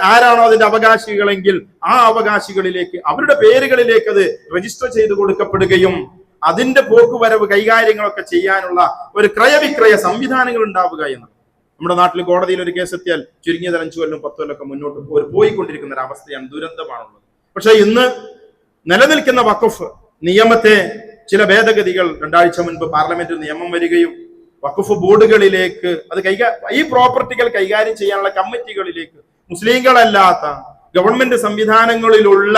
ആരാണോ അതിന്റെ അവകാശികളെങ്കിൽ ആ അവകാശികളിലേക്ക് അവരുടെ പേരുകളിലേക്ക് അത് രജിസ്റ്റർ ചെയ്ത് കൊടുക്കപ്പെടുകയും അതിന്റെ പോക്കുവരവ് കൈകാര്യങ്ങളൊക്കെ ചെയ്യാനുള്ള ഒരു ക്രയവിക്രയ സംവിധാനങ്ങൾ ഉണ്ടാവുക എന്ന്. നമ്മുടെ നാട്ടിൽ കോടതിയിൽ ഒരു കേസ് എത്തിയാൽ ചുരുങ്ങിയത് 5 കൊല്ലം 10 കൊല്ലമൊക്കെ മുന്നോട്ട് പോയിക്കൊണ്ടിരിക്കുന്ന ഒരു അവസ്ഥയാണ്, ദുരന്തമാണുള്ളത്. പക്ഷെ ഇന്ന് നിലനിൽക്കുന്ന വഖഫ് നിയമത്തെ ചില ഭേദഗതികൾ 2 ആഴ്ച മുൻപ് പാർലമെന്റിൽ നിയമം വരികയും വഖഫ് ബോർഡുകളിലേക്ക് ഈ പ്രോപ്പർട്ടികൾ കൈകാര്യം ചെയ്യാനുള്ള കമ്മിറ്റികളിലേക്ക് മുസ്ലിങ്ങളല്ലാത്ത ഗവൺമെന്റ് സംവിധാനങ്ങളിലുള്ള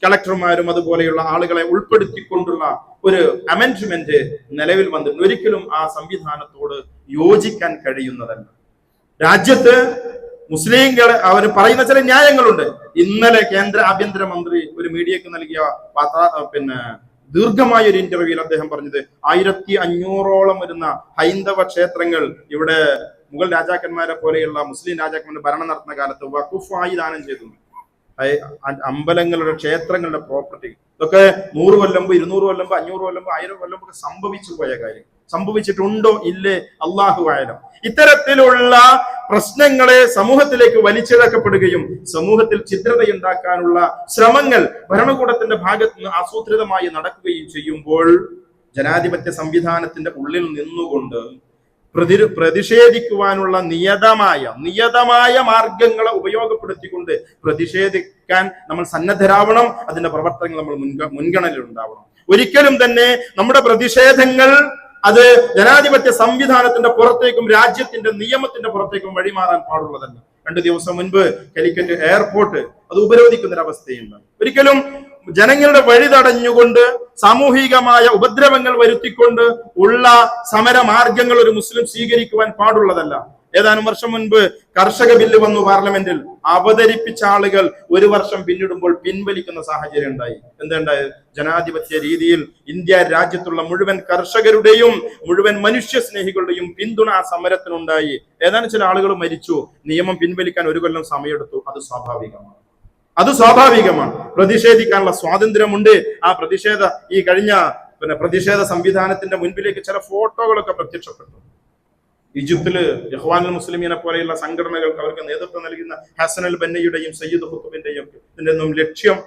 കളക്ടർമാരും അതുപോലെയുള്ള ആളുകളെ ഉൾപ്പെടുത്തിക്കൊണ്ടുള്ള ഒരു അമെൻഡ്മെന്റ് നിലവിൽ വന്നിട്ടുണ്ട്. ഒരിക്കലും ആ സംവിധാനത്തോട് യോജിക്കാൻ കഴിയുന്നതല്ല. രാജ്യത്ത് മുസ്ലിങ്ങൾ അവർ പറയുന്ന ചില ന്യായങ്ങളുണ്ട്. ഇന്നലെ കേന്ദ്ര ആഭ്യന്തരമന്ത്രി ഒരു മീഡിയക്ക് നൽകിയ ദീർഘമായ ഒരു ഇന്റർവ്യൂവിൽ അദ്ദേഹം പറഞ്ഞത് 1500ഓളം വരുന്ന ഹൈന്ദവ ക്ഷേത്രങ്ങൾ ഇവിടെ മുഗൾ രാജാക്കന്മാരെ പോലെയുള്ള മുസ്ലിം രാജാക്കന്മാരുടെ ഭരണം നടത്തുന്ന കാലത്ത് വഖഫായി ദാനം ചെയ്തു. അമ്പലങ്ങളുടെ ക്ഷേത്രങ്ങളുടെ പ്രോപ്പർട്ടി ഇതൊക്കെ 100 കൊല്ലം 200 കൊല്ലം 500 കൊല്ലം 1000 കൊല്ലം ഒക്കെ സംഭവിച്ചു പോയ കാര്യം. സംഭവിച്ചിട്ടുണ്ടോ ഇല്ലേ അല്ലാഹു അഅലം. ഇത്തരത്തിലുള്ള പ്രശ്നങ്ങളെ സമൂഹത്തിലേക്ക് വലിച്ചിഴക്കപ്പെടുകയും സമൂഹത്തിൽ ഛിദ്രതയുണ്ടാക്കാനുള്ള ശ്രമങ്ങൾ ഭരണകൂടത്തിന്റെ ഭാഗത്ത് നിന്ന് ആസൂത്രിതമായി നടക്കുകയും ചെയ്യുമ്പോൾ ജനാധിപത്യ സംവിധാനത്തിന്റെ ഉള്ളിൽ നിന്നുകൊണ്ട് പ്രതിഷേധിക്കുവാനുള്ള നിയതമായ മാർഗങ്ങളെ ഉപയോഗപ്പെടുത്തിക്കൊണ്ട് പ്രതിഷേധിക്കാൻ നമ്മൾ സന്നദ്ധരാവണം. അതിന്റെ പ്രവർത്തനങ്ങൾ നമ്മൾ മുൻഗണനയിൽ ഉണ്ടാവണം. ഒരിക്കലും തന്നെ നമ്മുടെ പ്രതിഷേധങ്ങൾ അത് ജനാധിപത്യ സംവിധാനത്തിന്റെ പുറത്തേക്കും രാജ്യത്തിന്റെ നിയമത്തിന്റെ പുറത്തേക്കും വഴിമാറാൻ പാടുള്ളതല്ല. 2 ദിവസം മുൻപ് കാലിക്കറ്റ് എയർപോർട്ട് അത് ഉപരോധിക്കുന്ന ഒരു അവസ്ഥയുണ്ട്. ഒരിക്കലും ജനങ്ങളുടെ വഴി തടഞ്ഞുകൊണ്ട് സാമൂഹികമായ ഉപദ്രവങ്ങൾ വരുത്തിക്കൊണ്ട് ഉള്ള സമരമാർഗങ്ങൾ ഒരു മുസ്ലിം സ്വീകരിക്കുവാൻ പാടുള്ളതല്ല. ഏതാനും വർഷം മുൻപ് കർഷക ബില്ല് വന്നു പാർലമെന്റിൽ, അവതരിപ്പിച്ച ആളുകൾ 1 വർഷം പിന്നിടുമ്പോൾ പിൻവലിക്കുന്ന സാഹചര്യം ഉണ്ടായി. എന്തുണ്ടായത്? ജനാധിപത്യ രീതിയിൽ ഇന്ത്യ രാജ്യത്തുള്ള മുഴുവൻ കർഷകരുടെയും മുഴുവൻ മനുഷ്യ സ്നേഹികളുടെയും പിന്തുണ ആ സമരത്തിനുണ്ടായി. ഏതാനും ചില ആളുകൾ മരിച്ചു. നിയമം പിൻവലിക്കാൻ 1 കൊല്ലം സമയമെടുത്തു. അത് സ്വാഭാവികമാണ്. പ്രതിഷേധിക്കാനുള്ള സ്വാതന്ത്ര്യമുണ്ട്. ആ പ്രതിഷേധ സംവിധാനത്തിന്റെ മുൻപിലേക്ക് ചില ഫോട്ടോകളൊക്കെ പ്രത്യക്ഷപ്പെട്ടു. ഈജിപ്തില് ഇഖ്വാനുൽ മുസ്ലിമീനെ പോലെയുള്ള സംഘടനകൾക്ക് അവർക്ക് നേതൃത്വം നൽകുന്ന ഹസൻ അൽ ബന്നയുടെയും സയ്യിദ് ഖുത്ബിന്റെയും ഇതിന്റെ ഒന്നും ലക്ഷ്യം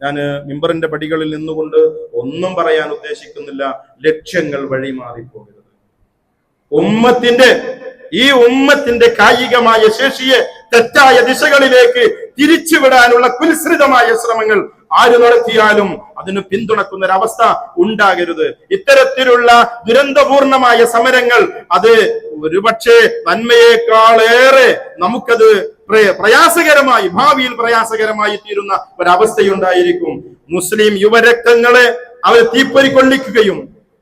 ഞാൻ മിമ്പറിന്റെ പടികളിൽ നിന്നുകൊണ്ട് ഒന്നും പറയാൻ ഉദ്ദേശിക്കുന്നില്ല. ലക്ഷ്യങ്ങൾ വഴിമാറിപ്പോകരുത്. ഈ ഉമ്മത്തിന്റെ കായികമായ ശേഷിയെ തെറ്റായ ദിശകളിലേക്ക് തിരിച്ചുവിടാനുള്ള കുൽസൃതമായ ശ്രമങ്ങൾ ആര് നടത്തിയാലും അതിന് പിന്തുണക്കുന്ന ഒരു അവസ്ഥ ഉണ്ടാകരുത്. ഇത്തരത്തിലുള്ള ദുരന്തപൂർണമായ സമരങ്ങൾ അത് ഒരുപക്ഷെ നന്മയേക്കാളേറെ നമുക്കത് ഭാവിയിൽ പ്രയാസകരമായി തീരുന്ന ഒരവസ്ഥയുണ്ടായിരിക്കും. മുസ്ലിം യുവരക്തങ്ങളെ അവർ തീപ്പൊരിക്കൊള്ളിക്കുകയും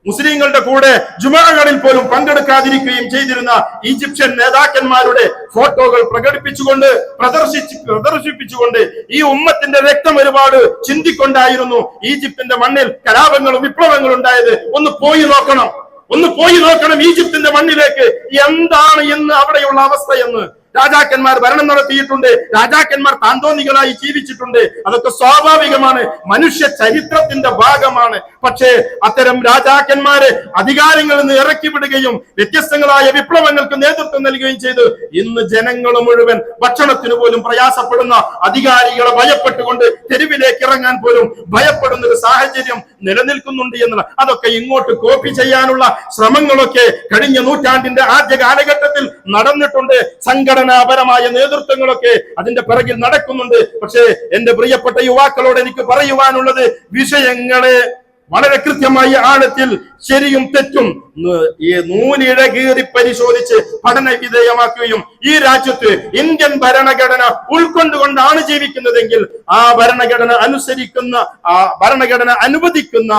മുസ്ലിങ്ങളുടെ കൂടെ ജുമാകളിൽ പോലും പങ്കെടുക്കാതിരിക്കുകയും ചെയ്തിരുന്ന ഈജിപ്ഷ്യൻ നേതാക്കന്മാരുടെ ഫോട്ടോകൾ പ്രദർശിപ്പിച്ചുകൊണ്ട് ഈ ഉമ്മത്തിന്റെ രക്തം ഒരുപാട് ചിന്തിക്കൊണ്ടായിരുന്നു ഈജിപ്തിന്റെ മണ്ണിൽ കലാപങ്ങളും വിപ്ലവങ്ങളും ഉണ്ടായത്. ഒന്ന് പോയി നോക്കണം ഈജിപ്തിന്റെ മണ്ണിലേക്ക് എന്താണ് ഇന്ന് അവിടെയുള്ള അവസ്ഥയെന്ന്. രാജാക്കന്മാർ ഭരണം നടത്തിയിട്ടുണ്ട്, രാജാക്കന്മാർ താന്തോന്നികളായി ജീവിച്ചിട്ടുണ്ട്. അതൊക്കെ സ്വാഭാവികമാണ്, മനുഷ്യ ചരിത്രത്തിന്റെ ഭാഗമാണ്. പക്ഷേ അത്തരം രാജാക്കന്മാരെ അധികാരങ്ങളിൽ നിന്ന് ഇറക്കി വിടുകയും വ്യത്യസ്തങ്ങളായ വിപ്ലവങ്ങൾക്ക് നേതൃത്വം നൽകുകയും ചെയ്ത് ഇന്ന് ജനങ്ങൾ മുഴുവൻ ഭക്ഷണത്തിന് പോലും പ്രയാസപ്പെടുന്ന അധികാരികളെ ഭയപ്പെട്ടുകൊണ്ട് തെരുവിലേക്ക് ഇറങ്ങാൻ പോലും ഭയപ്പെടുന്ന ഒരു സാഹചര്യം നിലനിൽക്കുന്നുണ്ട് എന്നുള്ള അതൊക്കെ ഇങ്ങോട്ട് കോപ്പി ചെയ്യാനുള്ള ശ്രമങ്ങളൊക്കെ കഴിഞ്ഞ നൂറ്റാണ്ടിന്റെ ആദ്യ കാലഘട്ടത്തിൽ നടന്നിട്ടുണ്ട്. സംഘടനാപരമായ നേതൃത്വങ്ങളൊക്കെ അതിന്റെ പിറകിൽ നടക്കുന്നുണ്ട്. പക്ഷേ എന്റെ പ്രിയപ്പെട്ട യുവാക്കളോട് എനിക്ക് പറയുവാനുള്ളത്, വിഷയങ്ങളെ വളരെ കൃത്യമായി ആഴത്തിൽ ശരിയും തെറ്റും ഈ നൂലിഴകീറി പരിശോധിച്ച് പഠന വിധേയമാക്കുകയും ഈ രാജ്യത്ത് ഇന്ത്യൻ ഭരണഘടന ഉൾക്കൊണ്ടുകൊണ്ടാണ് ജീവിക്കുന്നതെങ്കിൽ ആ ഭരണഘടന അനുവദിക്കുന്ന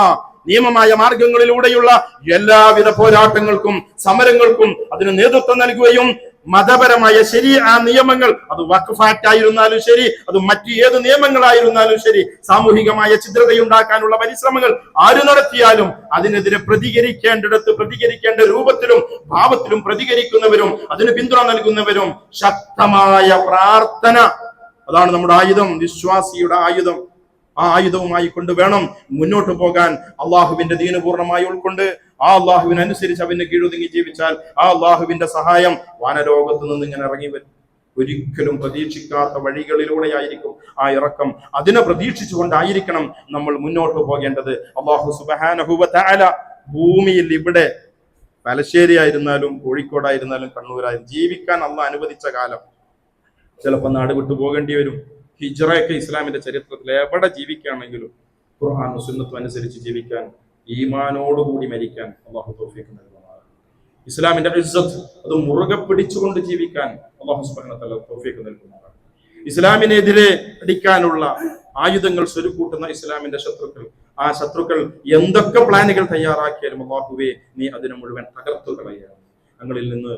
നിയമമായ മാർഗങ്ങളിലൂടെയുള്ള എല്ലാവിധ പോരാട്ടങ്ങൾക്കും സമരങ്ങൾക്കും അതിന് നേതൃത്വം നൽകുകയും മതപരമായ ശരിയാ നിയമങ്ങൾ, അത് വഖഫ് ആക്ട് ആയിരുന്നാലും ശരി, അത് മറ്റു ഏത് നിയമങ്ങളായിരുന്നാലും ശരി, സാമൂഹികമായ ഛിദ്രതയുണ്ടാക്കാനുള്ള പരിശ്രമങ്ങൾ ആര് നടത്തിയാലും അതിനെതിരെ പ്രതികരിക്കേണ്ടിടത്ത് പ്രതികരിക്കേണ്ട രൂപത്തിലും ഭാവത്തിലും പ്രതികരിക്കുന്നവരും അതിന് പിന്തുണ നൽകുന്നവരും ശക്തമായ പ്രാർത്ഥന, അതാണ് നമ്മുടെ ആയുധം, വിശ്വാസിയുടെ ആയുധം. ആ ആയുധവുമായി കൊണ്ട് വേണം മുന്നോട്ട് പോകാൻ. അള്ളാഹുവിന്റെ ദീന് പൂർണ്ണമായി ഉൾക്കൊണ്ട് ആ അള്ളാഹുവിനനുസരിച്ച് അവന് കീഴൊതുങ്ങി ജീവിച്ചാൽ ആ അള്ളാഹുവിന്റെ സഹായം വാനലോകത്ത് നിന്ന് ഇങ്ങനെ ഇറങ്ങി വരും. ഒരിക്കലും പ്രതീക്ഷിക്കാത്ത വഴികളിലൂടെയായിരിക്കും ആ ഇറക്കം. അതിനെ പ്രതീക്ഷിച്ചുകൊണ്ടായിരിക്കണം നമ്മൾ മുന്നോട്ട് പോകേണ്ടത്. അള്ളാഹു സുബ്ഹാനഹു വ തആല ഭൂമിയിൽ ഇവിടെ തലശ്ശേരി ആയിരുന്നാലും കോഴിക്കോടായിരുന്നാലും കണ്ണൂരായിരുന്നു ജീവിക്കാൻ അള്ളാഹ് അനുവദിച്ച കാലം ചിലപ്പോൾ നാട് വിട്ടു പോകേണ്ടി വരും. ഹിജ്റയൊക്കെ ഇസ്ലാമിന്റെ ചരിത്രത്തിൽ എവിടെ ജീവിക്കുകയാണെങ്കിലും ഖുർആനും സുന്നത്തും അനുസരിച്ച് ജീവിക്കാൻ, ഈമാനോടുകൂടി മരിക്കാൻ അള്ളാഹു തൗഫീഖ് നൽകുന്നതാണ്. ഇസ്ലാമിന്റെ ഇസ്സത്ത് അത് മുറുകെ പിടിച്ചുകൊണ്ട് ജീവിക്കാൻ അള്ളാഹു സുബ്ഹാനഹു വ തആല തൗഫീഖ് നൽകുന്നതാണ്. ഇസ്ലാമിനെതിരെ അടിക്കാനുള്ള ആയുധങ്ങൾ സ്വരുക്കൂട്ടുന്ന ഇസ്ലാമിന്റെ ശത്രുക്കൾ, ആ ശത്രുക്കൾ എന്തൊക്കെ പ്ലാനുകൾ തയ്യാറാക്കിയാലും അള്ളാഹുവേ നീ അതിനെ മുഴുവൻ തകർത്തു കളയുകയാണ്. ഞങ്ങളിൽ നിന്ന്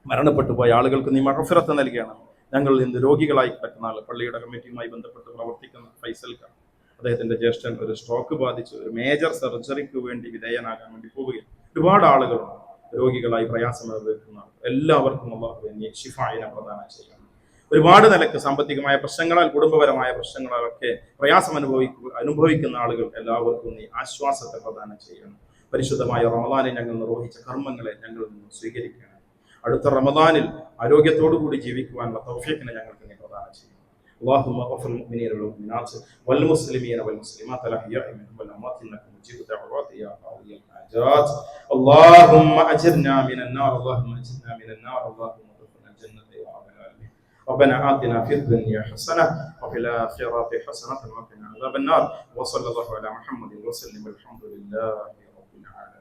മരണപ്പെട്ടു പോയ ആളുകൾക്ക് നീ മഗ്ഫിറത്ത് നൽകുകയാണ്. ഞങ്ങളിൽ നിന്ന് രോഗികളായി കിടക്കുന്ന ആൾ, പള്ളിയുടെ കമ്മിറ്റിയുമായി ബന്ധപ്പെട്ട് പ്രവർത്തിക്കുന്ന ഫൈസൽ ഖാൻ, അദ്ദേഹത്തിന്റെ ജ്യേഷ്ഠൻ ഒരു സ്ട്രോക്ക് ബാധിച്ച് ഒരു മേജർ സർജറിക്ക് വേണ്ടി വിധേയനാകാൻ വേണ്ടി പോവുകയാണ്. ഒരുപാട് ആളുകളുണ്ട് രോഗികളായി പ്രയാസം അനുഭവിക്കുന്ന എല്ലാവർക്കും അല്ലാഹുവേ നീ ശിഫായിനെ പ്രദാനം ചെയ്യണം. ഒരുപാട് നിലക്ക് സാമ്പത്തികമായ പ്രശ്നങ്ങളാൽ കുടുംബപരമായ പ്രശ്നങ്ങളൊക്കെ പ്രയാസം അനുഭവിക്കുന്ന ആളുകൾ എല്ലാവർക്കും നീ ആശ്വാസത്തെ പ്രദാനം ചെയ്യണം. പരിശുദ്ധമായ റമദാനിൽ ഞങ്ങൾ നിർവഹിച്ച കർമ്മങ്ങളെ ഞങ്ങളിൽ നിന്ന് സ്വീകരിക്കണം. അടുത്ത റമദാനിൽ ആരോഗ്യത്തോടു കൂടി ജീവിക്കുവാനുള്ള തൗഫീഖിനെ ഞങ്ങൾക്ക് നീ പ്രദാനം ചെയ്യണം. اللهم اغفر للمؤمنين والمؤمنات والمسلمين والمسلمات الاحياء منهم والاموات انك مجيب الدعوات يا قاضي الحاجات. اللهم اجرنا من النار، اللهم اجرنا من النار، اللهم ادخلنا الجنه يا رب العالمين. ربنا آتنا في الدنيا حسنه وفي الاخره حسنه وقنا عذاب النار. وصلى الله على محمد وسلم. الحمد لله رب العالمين.